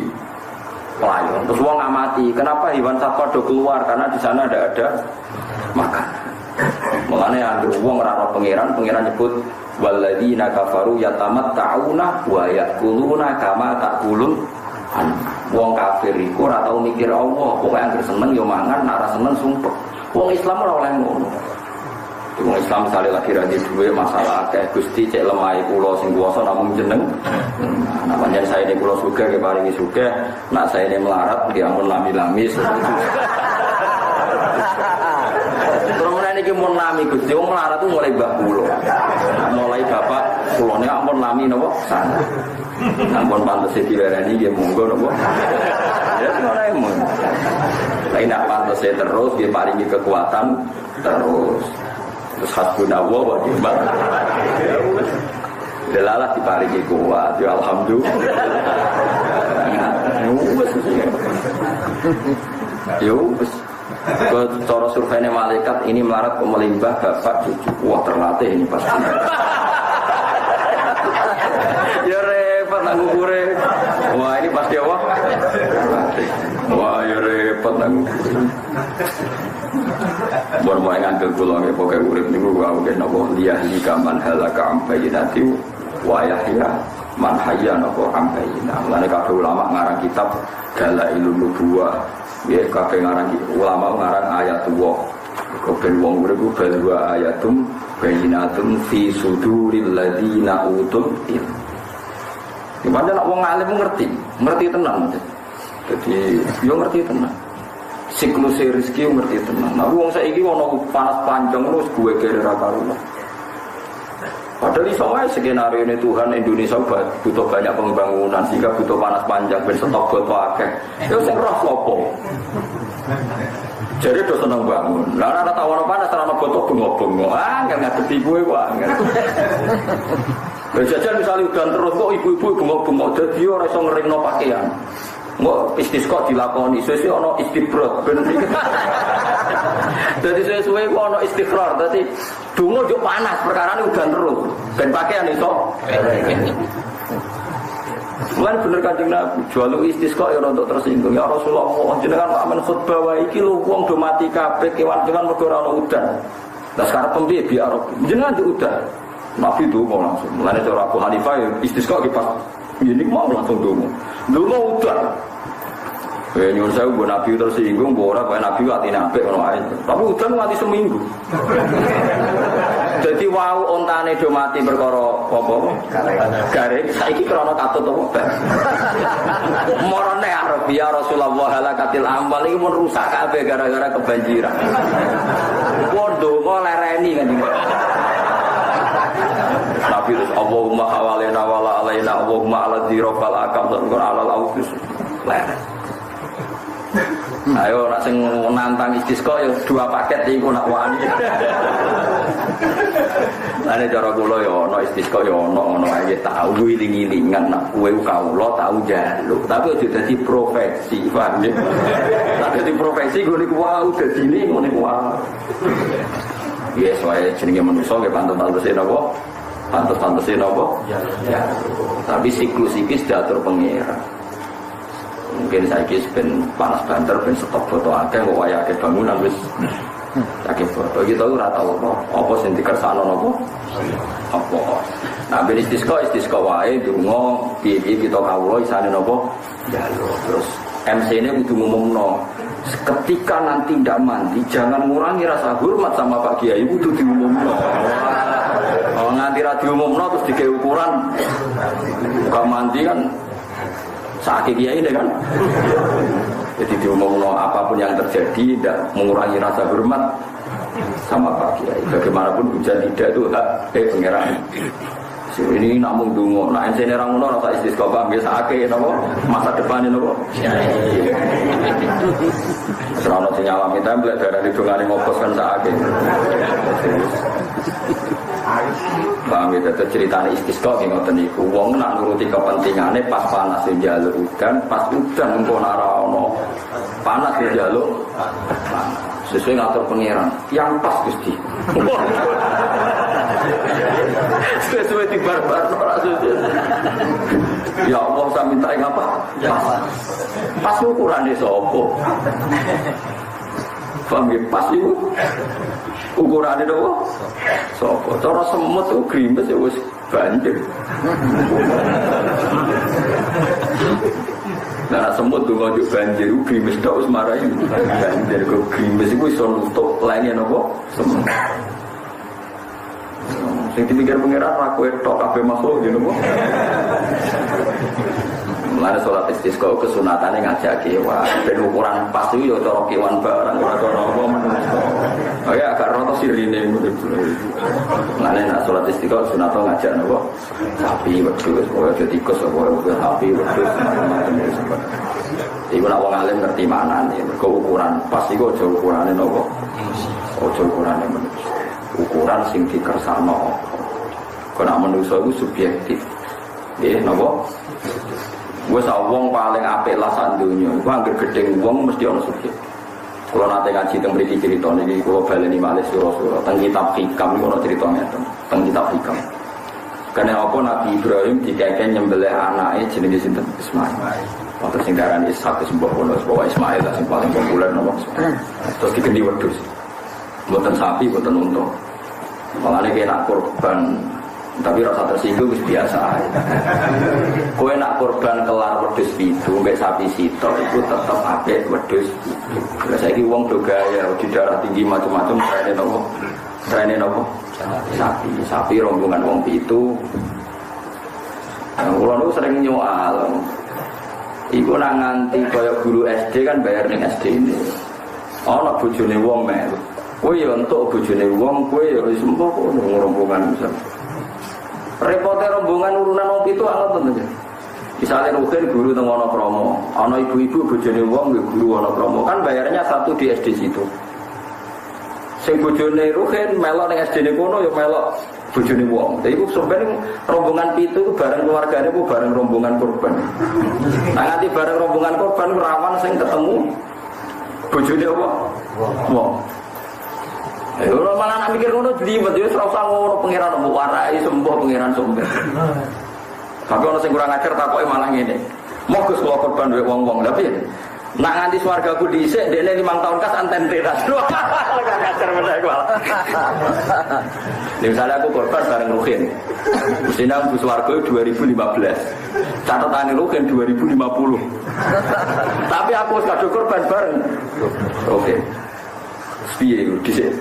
pelayan. Terus wong ngamati, kenapa hewan satwa do keluar? Karena di sana ada makanan. Mulane anggere wong ora ana pangeran nyebut walladzina kafaru yatamatta'una wa ya'kuluna kama ta'kulun. Wong kafir iku ora tau mikir Allah, pokoke anggere seneng yo mangan, nek ora seneng sumpek. Wong Islam ora oleh ngono. Wong Islam sekali lagi radhi duwe masalah akeh Gusti cek lemah kula sing kuwasa namung jeneng. Namanya saya ini kula sugih ke paringi sugih, nak saya ini melarat nggih ampun lami-lami. Terus niki mun lami Gusti wong melarat itu mulai mbah kula. Mulai bapak kula nek ampun lami napa sana. Ampun pantes dilereni nggih monggo napa. Ya ngono mun. Lain nak pantes terus nggih paringi kekuatan terus. Terus hasbunallah wa ni'mal wakil. Delalah diparingi kuat, ya alhamdulillah. Yo wis. Cara surveinya malaikat ini melarat pemelimbah bapak cucu. Wah terlatih ini pasti. Ya repot nang ngukure. Wah ini pasti apa? Wah ya repot nang ngukure. Buat mulai ngantil kula nggih pokoke urip niku wae napa liyahli kaman halaka ambayinati wa yahya man hayya napa ambayina. Lan kabeh ulama ngarang kitab Dalailun Nubuwah. Nggih kabeh ngarang ulama ngarang ayat wa. Kabeh wong urip ku balwa ayatum bayinatun fi suduril ladina utul ilm. Gimana nak wong alim ngerti tenan. Jadi yo ngerti tenan. Siklus rezeki ngerti tenan. Nah, wong saiki ono panas panjang terus gue kira ra karuan. Padahal iso wae skenario ini Tuhan Indonesia butuh banyak pembangunan sehingga butuh panas panjang ben stok goto akeh. Ya sing roh sapa? Jadi do seneng bangun. Lah ora tau ono panas ora ono goto bengok-bengok. Ah, enggak ngerti kowe kok angel. Jajan misalnya udan terus kok ibu-ibu bengok-bengok dadi ora iso ngeringno pakaian. Mbok istisqa dilakoni, sesuk ana istibrod ben iki. Dadi sesuai ku ana istiqrar, dadi donga yo panas perkarane udan terus. Ben pakaian iso. Lan bener Kanjeng Nabi, jual istisqa ya untuk tersinggung. Ya Rasulullah, jenengan kok amen khutbah wae iki lho wong do mati kabeh kewan-kewan mergo ora ana udan. Lah sekarep piye biar jenengan di udan. Nabi donga langsung. Mulane cara Abu Hanifah istisqa ki pas ini mau langsung donga. Donga udan. Nyuwun sewu mbok Nabi tersinggung, mbok ora kaya Nabi atine apik ngono ae. Tapi udan nganti seminggu. Jadi wau ontane do mati perkara apa? Garing saiki krana katut apa? Morone Arabia Rasulullah halakatil amal iki mun rusak kabeh gara-gara kebanjiran. Ndonga lereni kan. Nabi terus Allahumma hawalena wala alaina Allahumma ala dzirafal akam wa ala al-aufus. Ayo nak sing nantang istisqa ya dua paket iku nak wani. Lane cara kula ya ana istisqa ya ana ae tau iling-ilingan nak kowe kawula tau njaluk. Tapi aja dadi profesi, paham ya? Nek dadi profesi ngene ku wae dadine ngene ku wae. Ya soalnya jenenge manusa nggih pantes-pantese napa? Pantes-pantese napa? Ya. Tapi siklus iki diatur pangeran. Mungkin saya kis ben panas banter ben stok foto akeh kok waya akeh bangunan wis akeh foto gitu ora tau apa sing dikersakno napa apa nah ben istisqa wae donga piye-piye kita kawula isane napa njaluk terus MC-ne kudu ngumumno ketika nanti ndak mandi jangan ngurangi rasa hormat sama Pak Kiai kudu diumumno nganti ra diumumno terus dikei ukuran bukan mandi kan sakit dia ini kan. Jadi diumumkan apapun yang terjadi tidak mengurangi rasa hormat sama Pak Kiai. Bagaimanapun hujan tidak itu hak pengeran. Ini namun dungo. Nah ensene ra ngono rasa istisqa biasa akeh napa masa depan napa. Serana sing nyalami template darane dongane ngopos kan sakake. Paham ya, itu ceritanya istisqa yang ngoten niku. Wong nak nuruti kepentingane pas panas njaluk udan, pas udan engko ora ono panas njaluk sesuai ngatur pangeran. Yang pas Gusti. Sesuai di barbar ya Allah saya minta yang apa? Pas ukurannya sopo. Paham ya? Pas itu ukurannya apa? Sopo. Cara semut itu grimes ya wis banjir. Nah semut tuh ngajak banjir itu grimes tak wis marahin. Banjir kok grimes itu iso nutup lainnya apa? Semut. Sing dipikir pengiran aku tok kabeh makhluk gitu kok. Mulane salat istisqa kesunatane ngajak kewan. Ben ukuran pas itu ya cara kewan barang ora cara apa menungso. Kaya agak roto sirine ngono. Mulane nek salat istisqa sunat ngajak napa? Sapi wedhus, ora tikus apa sapi wedhus macam-macam sebab. Iku nek wong alim ngerti maknane. Mergo ukuran pas iku aja ukurane napa? Aja ukurane menungso. Ukuran sing dikersakno. Kena manusia itu subjektif. Nggih, napa? Wis wong paling apik lah sak donya. Iku anggere gedeng wong mesti ana subjektif. Kula nate ngaji teng mriki crita niki kula baleni malih sura-sura teng kitab Hikam niku ana crita ngeten. Teng kitab Hikam. Karena apa Nabi Ibrahim dikeken nyembelih anake jenenge sinten? Ismail. Waktu sing darani Ishak sembah ono bawa Ismail lah sing paling populer napa? Terus digendi wedhus. Mboten sapi, mboten unta. Malane kena korban, tapi rasa tersinggung wis biasa. Kowe nak korban kelar wedhus pitu mbek sapi sitok iku tetep apik wedhus. Lah saiki wong do gaya di darah tinggi macam-macam trene nopo? Trene nopo? Sapi rombongan wong pitu. Kula niku sering nyoal. Iku nak nganti kaya guru SD kan bayar ning SD ini. Ana bojone wong melu. Kowe ya entuk bojone wong, kowe ya wis empuk kok rombongan misal. Repote rombongan urunan wong pitu anget tenan. Misale Ruhin guru teng ana promo, ana ibu-ibu bojone wong nggih guru ana promo, kan bayarnya satu di SD situ. Sing bojone Ruhin melok ning SD-ne kono ya melok bojone wong. Lha iku sampeyan rombongan pitu bareng keluargane ku bareng rombongan korban. Nah nanti bareng rombongan korban rawan sing ketemu bojone apa? Wong. Ora malah nak mikir ngono jliwet ya ora usah ngono pangeran mbok warai sembah pangeran sumber. Tapi ana sing kurang ajar takoke malah ngene. Moga kula korban wek wong-wong tapi nak nganti swargaku dhisik ndekne 5 tahun kas anten teras. Kurang ajar meneh malah. Misalnya aku korban bareng Ruhin. Mestinya aku swarga 2015. Catatane Ruhin 2050. Tapi aku wis kado korban bareng. Oke. Piye dhisik?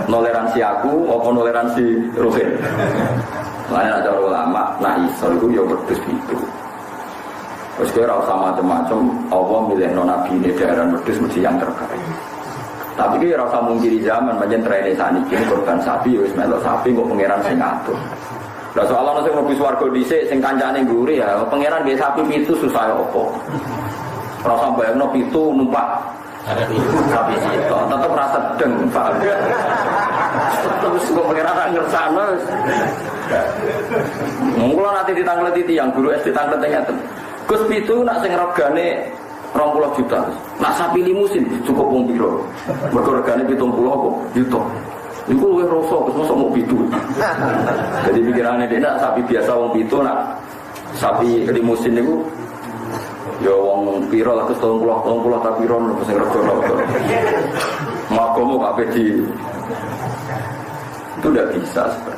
Toleransi aku apa toleransi Ruhin? Soalnya ada ulama, nah iso itu ya wedhus itu. Terus kira usah macam-macam, Allah milih nabi ini daerah wedhus mesti yang terbaik. Tapi kira usah mungkiri zaman, macam trene saniki korban sapi, wis melok sapi kok pangeran sing ngatur. Lah soalnya sing mlebu swarga dhisik sing kancane mburi ya, pangeran nggih sapi pitu susah apa. Ora usah bayangno pitu numpak sapi itu tetap rasa deng paham ya terus kok pengeran ngersana mungkin nanti ditanglet yang guru SD tanglet yang Gus Pitu nak sing regane 20 juta nak sapi limusin cukup wong piro mergo regane 70 apa juta iku luwih rasa Gus mosok mau pitu jadi pikirane dia nak sapi biasa wong pitu nak sapi limusin niku ya wong piro lah terus 30 tak piro lho sing rego lho. Makomo kabeh di itu udah bisa sebenarnya.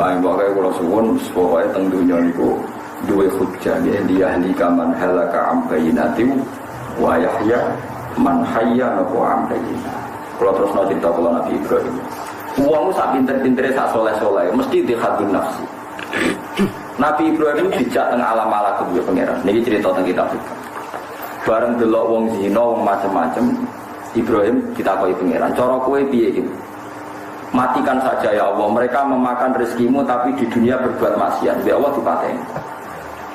Ayo pokoke kula suwun pokoke teng donya niku duwe hujjah ya dia halika man halaka am bayinati wa yahya man hayya wa am bayinah. Kula terus cerita kula Nabi Ibrahim. Wong sak pinter-pintere sak soleh-soleh mesti dihadun nafsi. Nabi Ibrahim dijak tengah alam malakut ya pangeran. Niki cerita tentang kitab itu. Bareng delok wong zina, wong macam-macam, Ibrahim ditakoki pangeran, "Cara kowe piye iki? Matikan saja ya Allah. Mereka memakan rezekimu tapi di dunia berbuat maksiat. Ya Allah dipateni."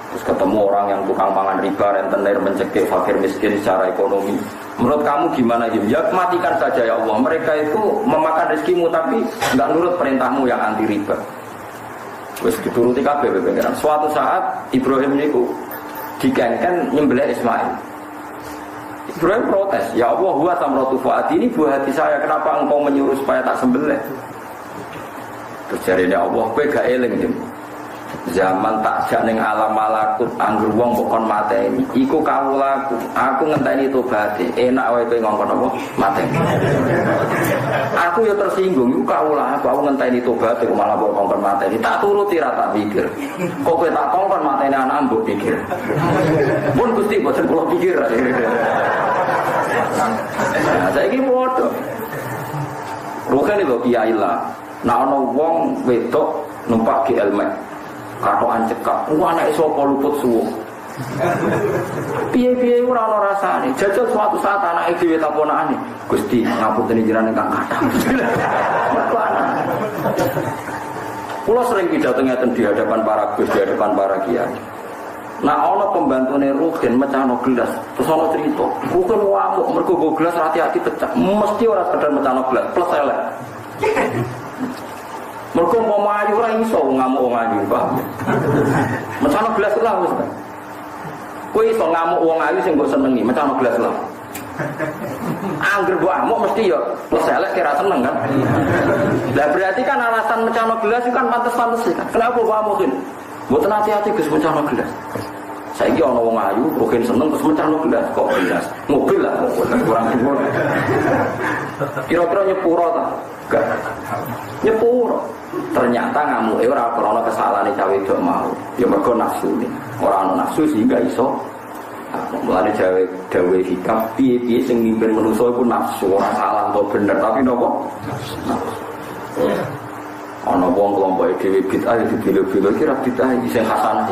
Terus ketemu orang yang tukang mangan riba, rentenir, mencekik fakir miskin secara ekonomi. Menurut kamu gimana Jim? Ya matikan saja ya Allah. Mereka itu memakan rezekimu tapi enggak nurut perintahmu yang anti riba. Wes dituruti kabeh pengiran. Suatu saat Ibrahim niku dikengken nyembelih Ismail. Ibrahim protes, "Ya Allah, huwa samratu fuadi, ini buah hati saya, kenapa engkau menyuruh supaya tak sembelih?" Terus jarine Allah kowe gak eling Dim. Zaman tak jak ning alam malakut anggur wong kok kon mateni iku kawulaku aku ngenteni tobaté enak wae kowe ngongkon apa mateni aku ya tersinggung iku kawulaku aku ngenteni tobaté malah kok ngongkon mateni tak turuti ra tak pikir kok kowe tak ngongkon mateni anak mbok pikir pun Gusti boten kula pikir nah saiki padha rukane lho kiai lah nek ana wong wedok numpak GLM katokan cekak, anak sapa luput suwung. Piye-piye ora ana rasane. Jajal suatu saat anake dhewe tak ponakane. Gusti, ngapunten jenengan ingkang kathah. Kula sering pidato ngeten di hadapan para gus, di hadapan para kiai. Nah, ana pembantune Ruhin mecahno gelas, terus ana crita. Ruhin ngamuk mergo go gelas hati-hati pecah. Mesti ora sekedar mecahno gelas, plus elek. Mergo mau ayu ora iso ngamuk wong ayu, paham? Mecahno gelas lah wis. Kowe iso ngamuk wong ayu sing mbok senengi, mecahno gelas lah. Angger mbok amuk mesti ya plus elek kira seneng kan. Lah berarti kan alasan mecahno gelas itu kan pantes-pantes kan. Kenapa mbok amukin? Mboten hati-hati Gus mecahno gelas. Saiki ana wong ayu rugen seneng terus mecahno gelas kok gelas. Mobil lah kurang dhuwur. Kira-kira nyepuro ta? Enggak. Nyepuro. Ternyata ngamuke ora krana kesalahane cawe wedok mau. Ya mergo nafsu. Ora ana nafsu sehingga iso. Mulane dawe hikam piye-piye sing mimpin manusa iku nafsu, ora salah atau bener tapi napa? Nafsu. Ana wong kelompok dhewe bid'ah dibilo-bilo kira bid'ah sing hasanah.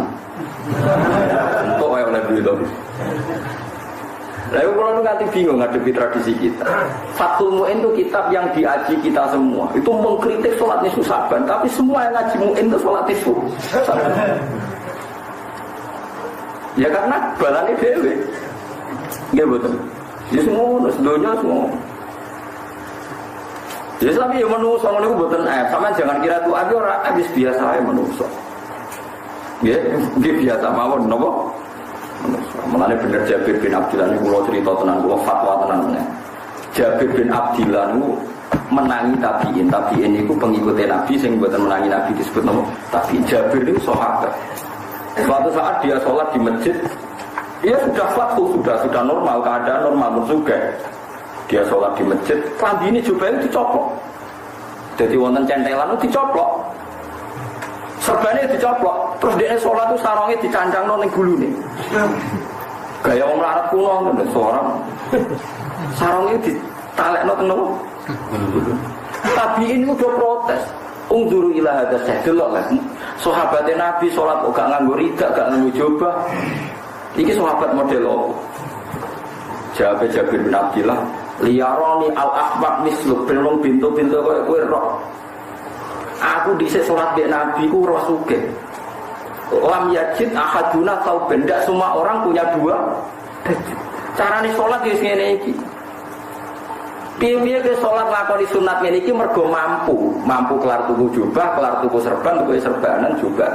Kok wae oleh bilo. Lalu kalau nanti bingung ngadepi tradisi kita. Fathul Mu'in itu kitab yang diaji kita semua. Itu mengkritik sholat nisfu Saban, tapi semua yang ngaji Mu'in itu sholat nisfu Saban. Ya karena balane dhewe. Nggih betul. Ya semua sedonya semua. Ya tapi ya manusa ngono iku mboten aib. Sampeyan jangan kira tuh abi ora habis biasa ae manusa. Nggih biasa mawon napa? Mulane bener Jabir bin Abdillah niku kula crita tenan kula fatwa tenan. Jabir bin Abdillah niku menangi tabiin niku pengikut Nabi sing mboten menangi Nabi disebut napa? Tabiin. Jabir niku sahabat. Suatu saat dia sholat di masjid, dia sudah fatwa, sudah normal, keadaan normal juga. Dia sholat di masjid, klambi ini jubahnya dicoplok. Jadi wonten centelan itu dicoplok. Serbannya dicoplok. Terus dia sholat itu sarongnya dicancang ning gulune. Gaya wong larat kuno ngono seorang. Sarongnya ditalekno teng nopo? Tabiin udah protes. Ungduru ila hadza delok lah. Sahabatnya Nabi sholat kok gak nganggo rida, gak nganggo jubah. Iki sahabat model opo? Jawab Jabir bin Abdillah, liyaroni al-ahbab misluk belum pintu-pintu kowe roh. Aku dhisik salat mbek Nabi ku roh sugih. Lam yajid ahaduna tau benda semua orang punya dua. Carane salat wis ngene iki. Piye-piye ke salat lakoni sunat ngene iki mergo mampu kelar tuku jubah, kelar tuku serban, tuku serbanan juga.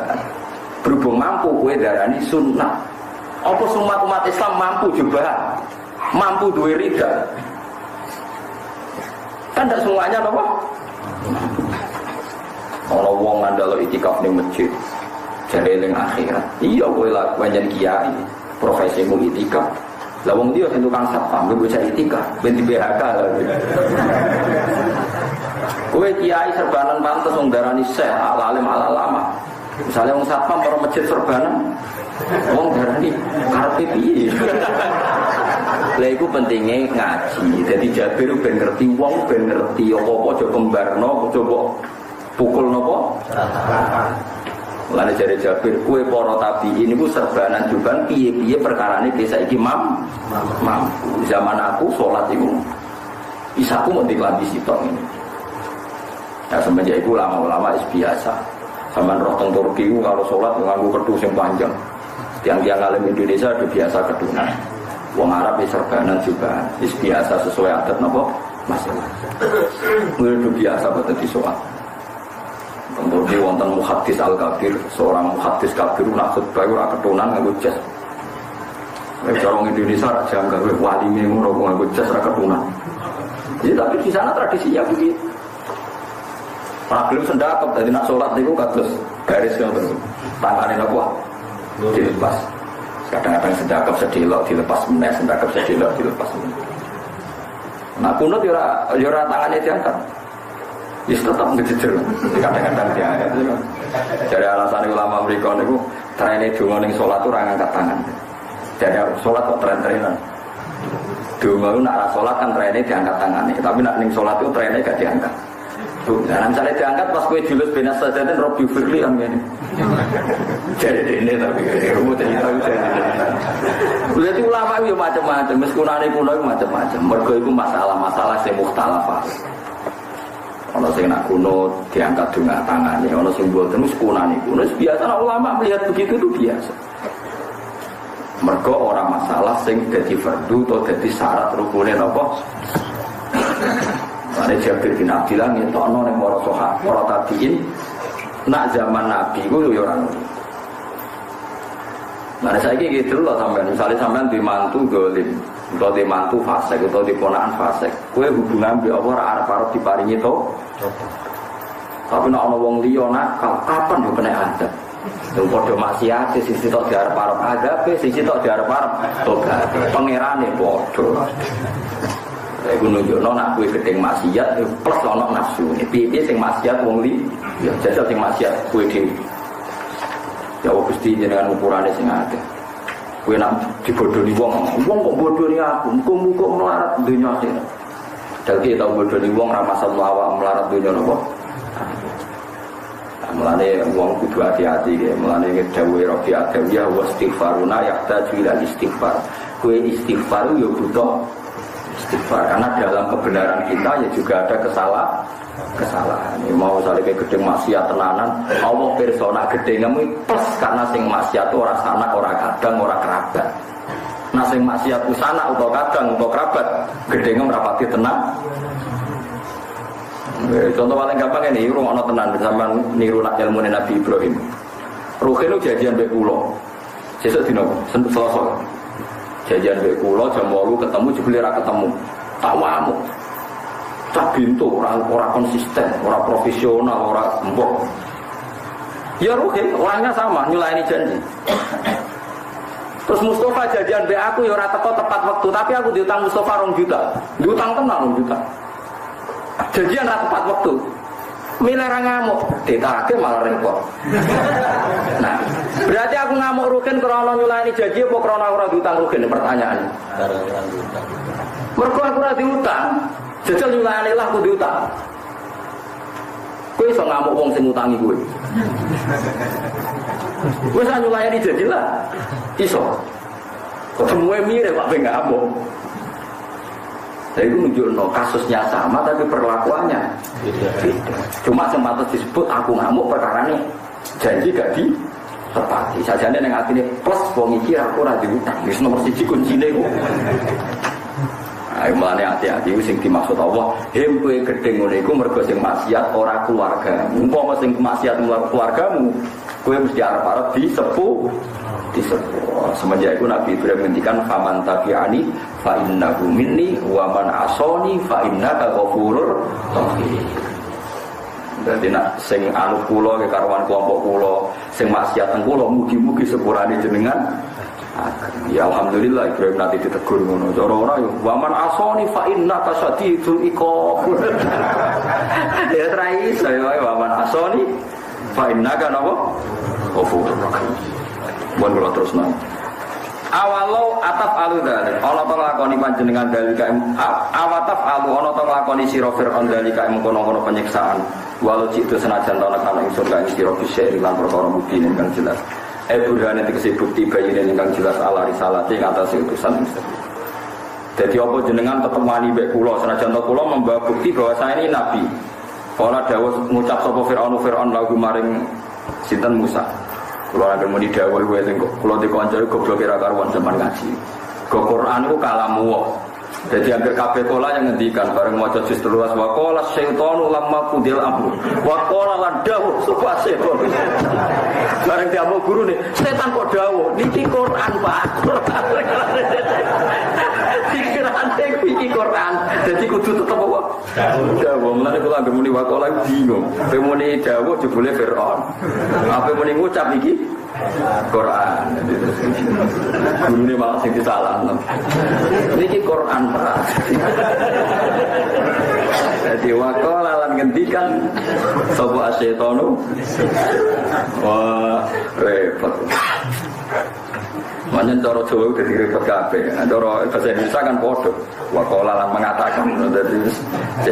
Berhubung mampu kowe darani sunat. Apa semua umat Islam mampu jubah? Mampu duwe rida? Kan tidak semuanya apa? Kalau wong ngandalo itikaf ning masjid, jare ning akhirat. Iya kowe lah banyak kiai, profesimu itikaf. Lah wong dia sing tukang satpam, kowe cari itikaf, ben di PHK lah. Kowe kiai serbanan pantes wong darani syekh, alim ala lama. Misalnya wong satpam karo masjid serbanan, wong darani karepe piye? Lah iku pentinge ngaji. Jadi Jabir ben ngerti wong ben ngerti apa-apa aja kembarno, coba pukul napa? Mulane jare Jabir, kowe para tabi'in niku serbanan juban piye-piye perkarane desa iki mampu. Zaman aku salat iku isaku mung diklambi sitok ngene. Ya semenjak iku lama-lama wis biasa. Zaman roh teng Turki ku kalau salat nganggo kertu sing panjang. Tiang-tiang alim Indonesia udah biasa kedunan. Wong Arab wis serbanan juga wis biasa sesuai adat napa masalah. Udah biasa boten disoal. Kemudian wonten muhaddis al-kabir, seorang muhaddis kabir nak khutbah ora ketunan nganggo jas. Orang Indonesia raja nggawe wali ngono nganggo jas ora ketunan. Jadi tapi di sana tradisinya begitu. Ora gelem sendakep dadi nak salat niku kados garis ngoten. Tangane napa? Dilepas. Kadang-kadang sendakep sedilok dilepas meneh, sendakep sedilok dilepas meneh. Nah kunut ya ora tangane diangkat. Wis tetep ngejejer. Kadang-kadang diangkat. Dari alasan ulama mriko niku trene donga ning salat ora ngangkat tangan. Jadi salat kok tren-trenan. Donga nak salat kan trene diangkat tangane, tapi nak ning salat itu trene gak diangkat. Nah, misalnya diangkat pas kue julus benas saja dan Robi Firli yang ini. Jadi ini tapi rumah cerita jadi. Berarti ulama itu macam-macam, meskipun kuno itu macam-macam. Mergo itu masalah-masalah yang mukhtalafah. Ono sing nak kuno diangkat dengan tangannya, ono sing mboten kunane kuno biasa ulama melihat begitu itu biasa. Mergo orang masalah sing dadi fardu atau dadi syarat rukune napa? Mane Jabir bin Abdillah ngetokno ning para sahabat, para tabiin nak zaman Nabi ku yo ora ngono. Mane saiki gitu lho sampean, misale sampean di mantu dolim, utawa di mantu fasik, utawa di ponakan fasik, kowe hubungan mbek apa ora arep-arep diparingi to? Tapi nek ana wong liya nakal, kapan yo kena adab? Wong padha maksiat sisi tok diarep-arep adab, sisi tok diarep-arep tobat. Pangerane padha. Iku nunjukno nak kowe gedeng maksiat plus ana nafsu. Piye-piye sing maksiat wong li, ya jajal sing maksiat kowe dhewe. Ya Gusti jenengan ukurane sing akeh. Kowe nak dibodoni wong kok bodoni aku, muga-muga melarat donya akhirat. Dadi tau bodoni wong ra masalah awak melarat donya napa? Mulane wong kudu hati-hati ya, mulane dawuh Rabi Adam ya wastighfaruna yahtaju ila istighfar. Kowe istighfar yo butuh istighfar karena dalam kebenaran kita ya juga ada kesalahan. Ya, mau saleh gedeng maksiat tenanan, Allah persona gedengmu plus karena sing maksiat ora sanak, ora kadang, ora kerabat. Nah sing maksiat sanak utawa kadang utawa kerabat, gedengmu rapati tenang. Contoh paling gampang ini, rumah ono tenan bersama niru ilmu Nabi Ibrahim. Ruhin itu janjian mbek kula. Sesuk dina Selasa. Janjian mbek kula jam 8 ketemu jebule ra ketemu. Tak wamuk. Tak bintu ora konsisten, ora profesional, ora mbok. Ya Ruhin orangnya sama, nyulaini janji. Terus Mustafa janjian mbek aku ya ora teko tepat waktu, tapi aku diutang Mustafa 2 juta. Diutang tenan 2 juta. Janjian ra tepat waktu. Milih ra ngamuk, ditagih malah repot. Nah, berarti aku ngamuk Rugen krana nyulani janji apa krana ora diutang Rugen pertanyaan. Mergo aku ora diutang, jajal nyulani lah aku diutang. Kowe iso ngamuk wong sing ngutangi kowe. Wis nyulani janji lah. Iso. Kok semua mirip Pak ben ngamuk. Jadi itu menunjukkan kasusnya sama tapi perlakuannya beda. Cuma semata disebut aku ngamuk perkara ini janji gak ditepati. Sajane ning atine plus wong iki aku ora diutang. Wis nomor 1 kuncine ku. Ayo mulane hati-hati sing dimaksud Allah, hem kowe gedeng ngene iku mergo sing maksiat ora keluarga. Umpama sing maksiat keluargamu, kowe mesti arep-arep disepuh. Semenjak itu Nabi Ibrahim menghentikan faman tabi'ani fa innahu minni wa man asani fa innaka ghafurur rahim. Dadi nak sing anu kula ke karuan kelompok kula sing maksiat teng kula mugi-mugi sepurane jenengan. Ya alhamdulillah Ibrahim nanti ditegur ngono. Cara ora yo wa man asani fa innaka sadidul iqab. Ya trai saya wa man asani fa innaka napa ghafurur rahim. Bukan kalau terus nang. Awalau atap alu dalil. Ono to lakoni panjenengan dalil kae. Awataf alu ono to lakoni sira Fir'aun dalil kae mengkono-kono penyiksaan. Walau itu senajan to nek ana ingsun kae sira bisa lan perkara bukti ingkang jelas. Burhane tegese bukti bayine ingkang jelas ala risalate ngatasi utusan ingsun. Dadi apa jenengan tetep wani mbek kula senajan to kula membawa bukti bahwa saya ini nabi. Kala dawuh ngucap sapa Fir'aun lagu maring sinten Musa. Kalau ada muni dawuh wae sing kula dikonco goblok kira karuan zaman ngaji. Go Quran ku kalamu. Jadi hampir kabeh kula yang ngendikan bareng maca juz 13 wa qala syaitanu lamma qudil amru. Wa qala lan dawuh sapa setan. Bareng diamuk guru nih, setan kok dawuh niki Quran Pak. Pikirane iki Quran. Jadi kudu tetep apa? Dawuh. Mulane kula anggere muni wakola bingung. Pe muni dawuh jebule Firaun. Apa muni ngucap iki? Quran. Gurune malah sing disalahno. Niki Quran Pak. Jadi wakola lan ngendikan sapa asyetonu. Wah, repot. Manjen cara Jawa udah repot kabeh. Cara bahasa Indonesia kan padha. Wakola lan mengatakan dadi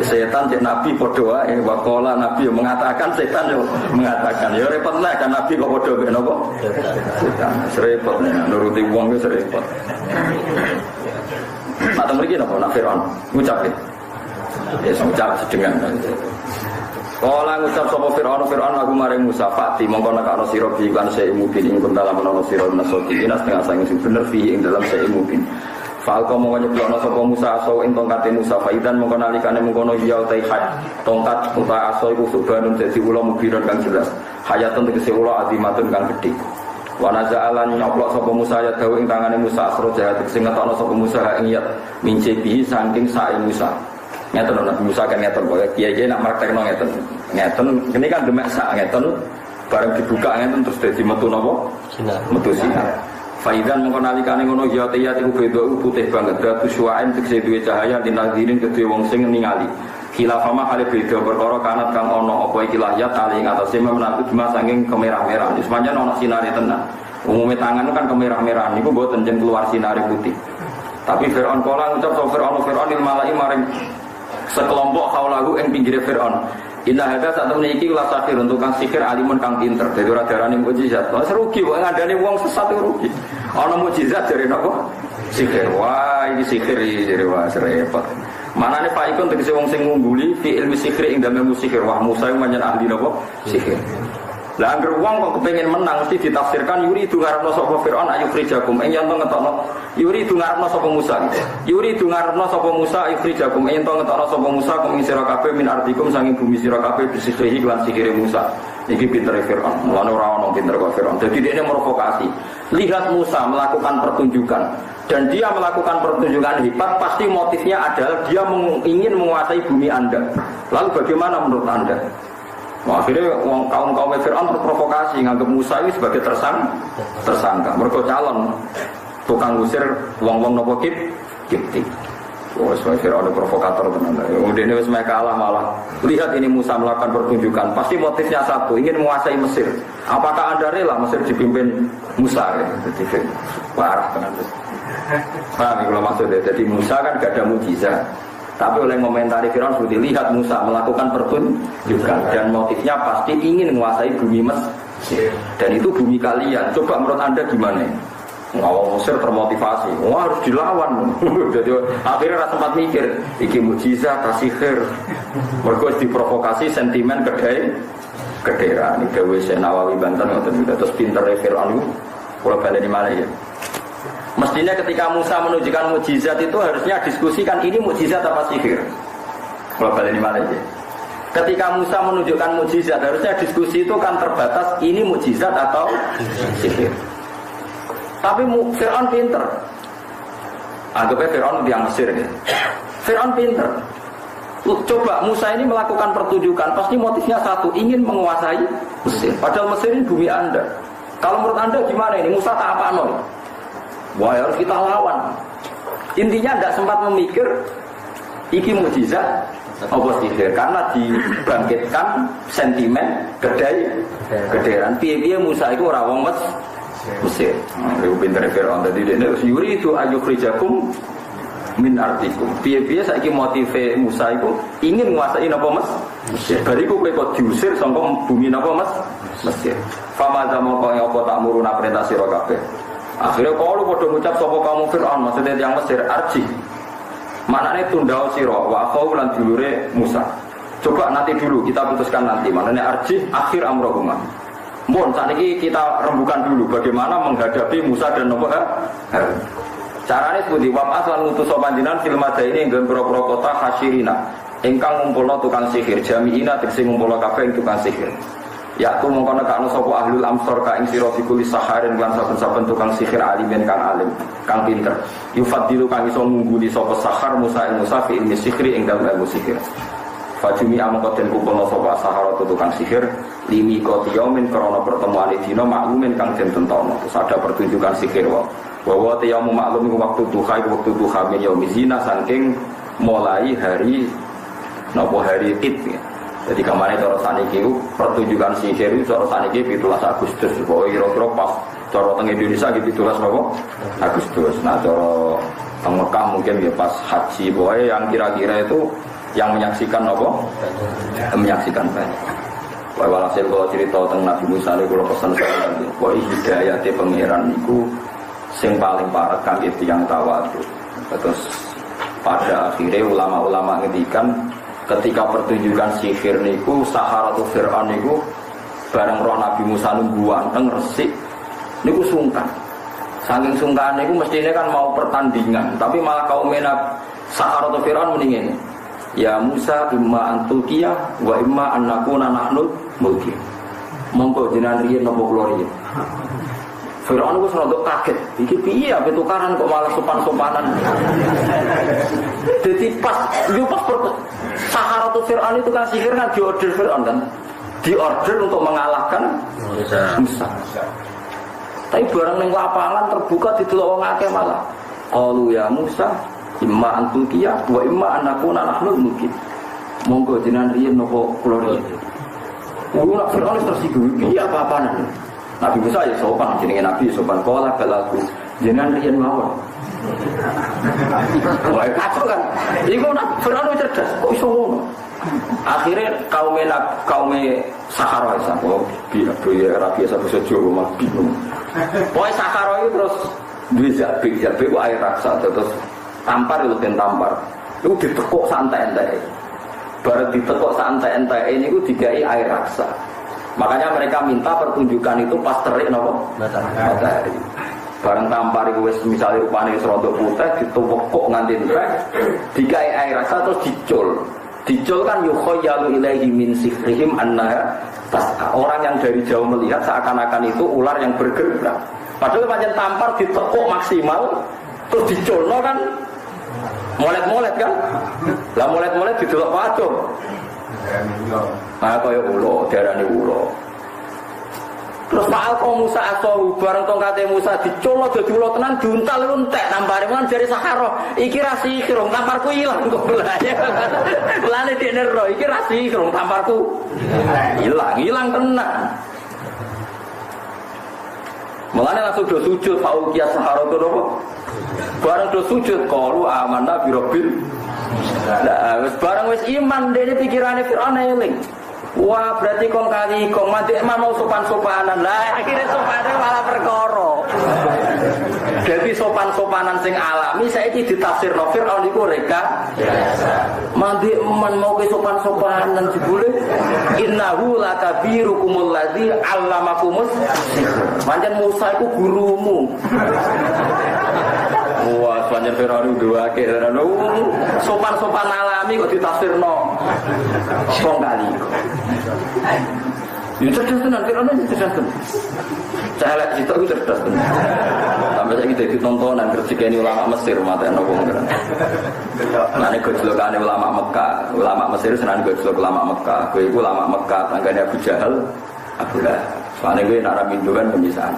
setan cek nabi padha wae. Wakola nabi yang mengatakan setan yo mengatakan. Ya repot lah kan nabi kok padha ben apa? Setan. Repot nuruti wong wis repot. Sak mriki napa nak Firaun ngucap iki. Ya ngucap sedengan. Kala ngucap sapa Firaun aku maring Musa Fati mongko nek ana sira bi kan sing mungkin ing dalam ana sira nasoti ina setengah sang sing bener fi ing dalam sing mungkin. Falko mongko nyeblono sapa Musa aso ing tongkate Musa faidan mongko nalikane mengkono ya utai tongkat uta aso iku subanun dadi ula mubiron kang jelas. Hayatun tegese ula azimatun kang gedhe. Wana ja'alan nyoplok sapa Musa ya dawu ing tangane Musa asro jahat sing ngetokno sapa Musa ing yat mince bi saking sae Musa. Ngeten Nabi Musa kan ngeten kok kiai-kiai nak praktekno ngeten. Ngeten ini kan demek sak ngeten bareng dibuka ngeten terus dadi metu napa? Sinar. Metu sinar. Faidan mengko nalikane ngono ya tiyat iku beda putih banget datu suwaen tegese duwe cahaya dinadirin kedue wong sing ningali. Khilafama hale beda perkara kanat kang ana apa iki lahyat ali ing atase menawi cuma saking kemerah-merah. Wis pancen ana sinare tenan. Umume tangan kan kemerah-merah niku mboten jeneng keluar sinare putih. Tapi Firaun kala ngucap Firaun il malai maring sekelompok kaulahu ing pinggire Firaun. Inna hadza sak temene iki la sahir untuk kang sihir alimun kang pinter. Dadi ora darani mukjizat. Wes rugi kok ngandani wong sesat rugi. Ana mukjizat jare napa? Sihir. Wah, iki sihir jare wah repot. Manane Pak Ikon tegese wong sing ngungguli fi ilmi sihir ing dalem sihir. Wah, Musa manjen ahli napa? Sihir. Lah anggere wong kok kepengin menang mesti ditafsirkan yuri itu ngarepno sapa Firaun ayu frijakum ing yen to ngetokno yuri itu ngarepno sapa Musa. Yuri itu ngarepno sapa Musa ayu frijakum ing yen to ngetokno sapa Musa kum sira kabeh min ardikum sanging bumi sira kabeh bisihrihi lan sihire Musa. Iki pintere Firaun. Mulane ora ono pinter kok Firaun. Dadi dia provokasi. Lihat Musa melakukan pertunjukan dan dia melakukan pertunjukan hebat pasti motifnya adalah dia ingin menguasai bumi Anda. Lalu bagaimana menurut Anda? Nah, akhirnya kaum Fir'aun terprovokasi nganggap Musa ini sebagai tersangka. Mereka calon tukang usir wong-wong nopo Kipti. Oh, sebagai Fir'aun provokator tenan. Kemudian ini mereka kalah malah. Lihat ini Musa melakukan pertunjukan. Pasti motifnya satu, ingin menguasai Mesir. Apakah Anda rela Mesir dipimpin Musa? Jadi parah tenan. Paham kalau maksudnya? Jadi Musa kan gak ada mukjizat. Tapi oleh komentari Firaun sudah lihat Musa melakukan pertunjukan dan motifnya pasti ingin menguasai bumi Mesir dan itu bumi kalian. Coba menurut Anda gimana? Ngawang Mesir termotivasi, wah harus dilawan. Jadi akhirnya rasa sempat mikir, iki mukjizat tasihir. Mereka diprovokasi sentimen kedera. Ini gawe Nawawi Banten terus pinter Firaun itu kalau balik di mana ya? Mestinya ketika Musa menunjukkan mukjizat itu harusnya diskusikan ini mukjizat apa sihir. Kalau balik di mana aja. Ketika Musa menunjukkan mukjizat harusnya diskusi itu kan terbatas ini mukjizat atau sihir. Tapi Firaun pinter. Anggapnya Firaun yang Mesir ya. Firaun pinter. Coba Musa ini melakukan pertunjukan pasti motifnya satu ingin menguasai Mesir. Padahal Mesir ini bumi Anda. Kalau menurut Anda gimana ini Musa tak apa-apa? Wah harus kita lawan. Intinya tidak sempat memikir iki mukjizat apa sihir karena dibangkitkan sentimen gederan. Piye-piye Musa itu ora wong Mesir. Iku pinter Firaun dadi dene yuri itu ayukhrijakum min ardikum. Piye-piye saiki motive Musa itu ingin menguasai napa Mesir. Bariku kowe diusir saka bumi napa Mesir. Fama zamoko apa tak muruna perintah sira kabeh. Akhirnya kalau pada mengucap sapa kaum Fir'aun maksudnya yang Mesir arji. Maknanya tundau sira wa khau lan dulure Musa. Coba nanti dulu kita putuskan nanti. Maknanya arji akhir amrohuma. Mohon saat ini kita rembukan dulu bagaimana menghadapi Musa dan Harun. Caranya seperti wab'as lan ngutus panjenengan fil madaini ing pira-pira kota hasyirina ingkang ngumpulna tukang sihir jami'ina tegese ngumpulna kabeh tukang sihir. Ya tu mongko nekakno sapa ahlul amsor ka ing sira dikulis saharin lan saben-saben tukang sihir alimen kang alim, kang pinter. Yufadilu kang iso ngungguli sapa sahar Musa ing Musa fi ilmi sihri ing dalem ilmu sihir. Fajumi amangka den kumpulna sapa sahara tukang sihir limi qatiyamin krana pertemuan dina maklumin kang den tentono. Terus ada pertunjukan sihir wae. Bahwa tiyamu maklum waktu duha min yaumi zina saking mulai hari napa hari Id ya. Jadi kemarin cara saniki pertunjukan sihir itu cara saniki 17 Agustus. Pokoke kira-kira pas cara teng Indonesia iki 17 napa Agustus. Nah cara teng Mekah mungkin ya pas haji. Pokoke yang kira-kira itu yang menyaksikan apa? Menyaksikan banyak. Walhasil kalau cerita tentang Nabi Musa ini kalau pesan saya pokoke hidayate pangeran niku sing paling parah kangge tiyang tawadhu. Terus pada akhirnya ulama-ulama ngendikan ketika pertunjukan sihir niku Saharatu Fir'aun niku bareng roh Nabi Musa nungguan teng resik niku sungkan. Saking sungkan niku mestine kan mau pertandingan, tapi malah kaum Saharatu Fir'aun mendingin. Ya Musa imma antulkiya wa imma an nakuna nahnu mulki. Monggo jenengan riyen napa kula riyen. Fir'aun wis rada kaget. Iki piye ape tukaran kok malah sopan-sopanan. Jadi pas Saharatu Fir'aun itu kan sihir kan diorder Fir'aun kan. Diorder untuk mengalahkan Musa. Tapi barang ning lapangan terbuka didelok wong akeh malah. Qalu ya Musa imma antulkiya wa imma anakuna nahnu mungkin. Monggo jenengan riyen napa kula riyen. Ora Fir'aun tersinggung piye apa-apaan. Nabi Musa ya sopan, jenenge Nabi sopan kala balaku. Jenengan riyen mawon. Wah kacau kan. Iku Fir'aun cerdas, kok iso ngono. Akhirnya kaum Sahara isa kok biya rapi isa bisa Jawa mah bingung. Pokoke Sahara itu terus duwe zabik ku air raksa terus tampar itu ten tampar. Iku ditekuk santai-santai. Bareng ditekuk santai-santai niku digawe air raksa. Makanya mereka minta pertunjukan itu pas terik napa? Matahari. Bareng tampar iku wis misale rupane wis rada putih ditumpuk nganti entek, digawe air raksa terus dicul. Dicul kan yukhayyalu ilaihi min sihrihim annaha tas'a. Orang yang dari jauh melihat seakan-akan itu ular yang bergerak. Padahal pancen tampar ditekuk maksimal terus diculno kan molet-molet kan. Lah molet-molet didelok pacung. Nah kaya ulo, diarani ulo. Terus Pak Alko Musa asohu bareng tongkate Musa diculno dadi ulo tenan diuntal entek nampare kan jare Sahara. Iki ra sihir, tamparku ilang kok. Lane dekne ro iki ra sihir, tamparku ilang tenan. Mulane langsung do sujud Paukia Sahara to nopo? Bareng do sujud qalu amanna bi rabbil. Lah wis bareng wis iman dene pikirane Firaun eling. Wah berarti kong kali kong mati emang mau sopan-sopanan lah akhirnya sopannya malah perkara. Jadi sopan-sopanan sing alami saya ini ditafsir nofir awliku reka mandi eman mau ke sopan-sopanan jebule innahu lakabirukumul ladzi allamakumus manjan Musa itu gurumu. Wah sepanjang Fir'aun dua akhirnya sopan-sopan alami kok ditafsirno kong kali. Ya cerdas tenan, Fir'aun itu cerdas tenan. Celek sitok itu cerdas tenan. Sampai saya kita ditontonan kerjikane ulama Mesir mate ana wong keren. Nah nek gojlokane ulama Mekah, ulama Mesir senane gojlok ulama Mekah. Kowe iku ulama Mekah, tanggane Abu Jahal, Abu Lahab. Soale kowe nek Nabi kan pemisahan.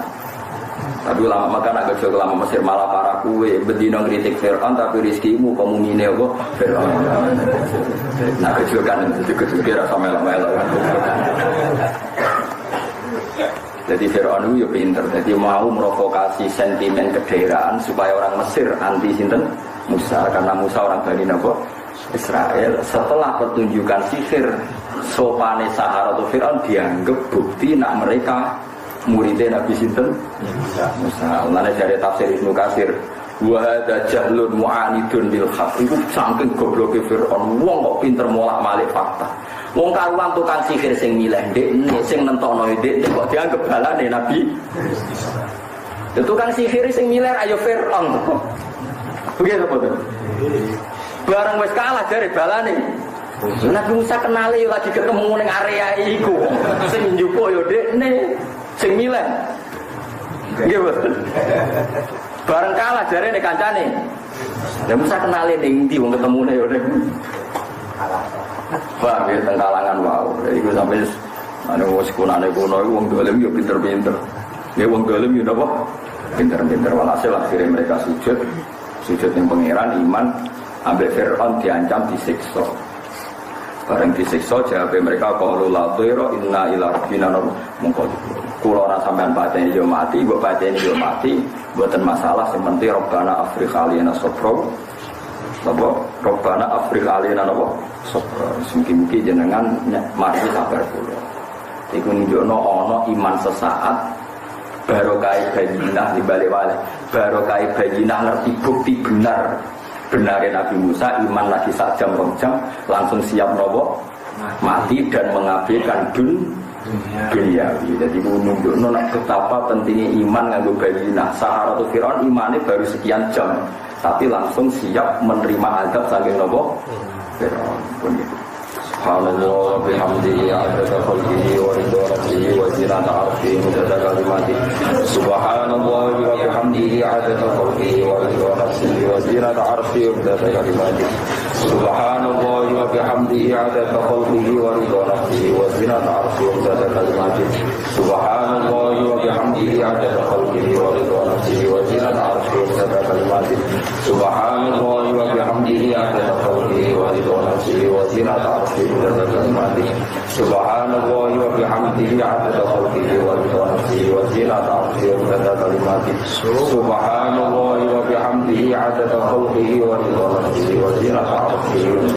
Tapi ulama Mekah nak gojlok ulama Mesir malah para kowe bedino ngritik Fir'aun tapi rezekimu pemumine apa Fir'aun. Nah gojlokan itu kira sama melo-melo. Jadi Fir'aun itu ya pinter, jadi mau merovokasi sentimen kedaerahan supaya orang Mesir anti sinten Musa, karena Musa orang Bani Nabo Israel. Setelah pertunjukan sihir sopane Sahara atau Fir'aun dianggap bukti nak mereka muridnya Nabi sinten Musa. Mulane dari tafsir Ibnu Katsir wa hadza jahlun mu'anidun bil haqq. Iku saking gobloke Fir'aun, wong kok pinter molak-malik fakta. Wong karuan tukang sihir sing milih ndekne sing nentokno ndekne kok dianggap balane Nabi. Ya tukang sihir sing milih ayo Fir'aun. Begitu apa to? Bareng wis kalah jare balane Nabi Musa kenali lagi ketemu ning area iku. Sing njupuk yo dekne, sing milih. Nggih, bareng kalah jarene kancane. Lah Musa kenali ning ndi wong ketemune yo ning. Wah, ya teng kalangan wae. Iku sampe ana wong sekunane kuno iku wong dolim yo pinter-pinter. Nggih wong dolim yo napa? Pinter-pinter walhasil akhirnya mereka sujud yang pangeran iman ambek Fir'aun diancam disiksa. Bareng disiksa jawab mereka qalu la dhira inna ila rabbina mungkod. Kula ora sampean pateni yo mati, mbok pateni yo mati, mboten masalah sing penting Rabbana afrigh alaina sabra. Napa? Rabbana afrigh alaina napa? Sabra. Mugi-mugi jenengan mari sabar kula. Iku nunjukno ana iman sesaat barokah bayinah di balik wale, barokah bayinah ngerti bukti benarnya Nabi Musa iman lagi sak jam 2 jam langsung siap nopo mati dan mengabaikan duniawi. Jadi menunjukno betapa pentingnya iman nganggo bayinah. Saharatu Fir'aun imannya baru sekian jam tapi langsung siap menerima azab saking nopo Fir'aun pun gitu. Subhanallah wa bihamdihi adada khalqihi wa ridha nafsihi wa zinata arshihi midada kalimatihi. Subhanallah wa bihamdihi adada khalqihi wa ridha nafsihi wa zinata arshihi midada kalimatihi. Subhanallah wa bihamdihi adada khalqihi wa ridha nafsihi wa zinata arshihi midada kalimatihi. Subhanallah wa bihamdihi adada khalqihi wa ridha nafsihi wa zinata arshihi midada kalimatihi. Subhanallah wa bihamdihi adada khalqihi wa ridha nafsihi wa zinata arshihi Subhanallah wa bihamdihi adada khalqihi wa ridha nafsihi wa zinata arshihi midada kalimatihi. Subhanallah wa bihamdihi adada khalqihi wa ridha nafsihi wa zinata arshihi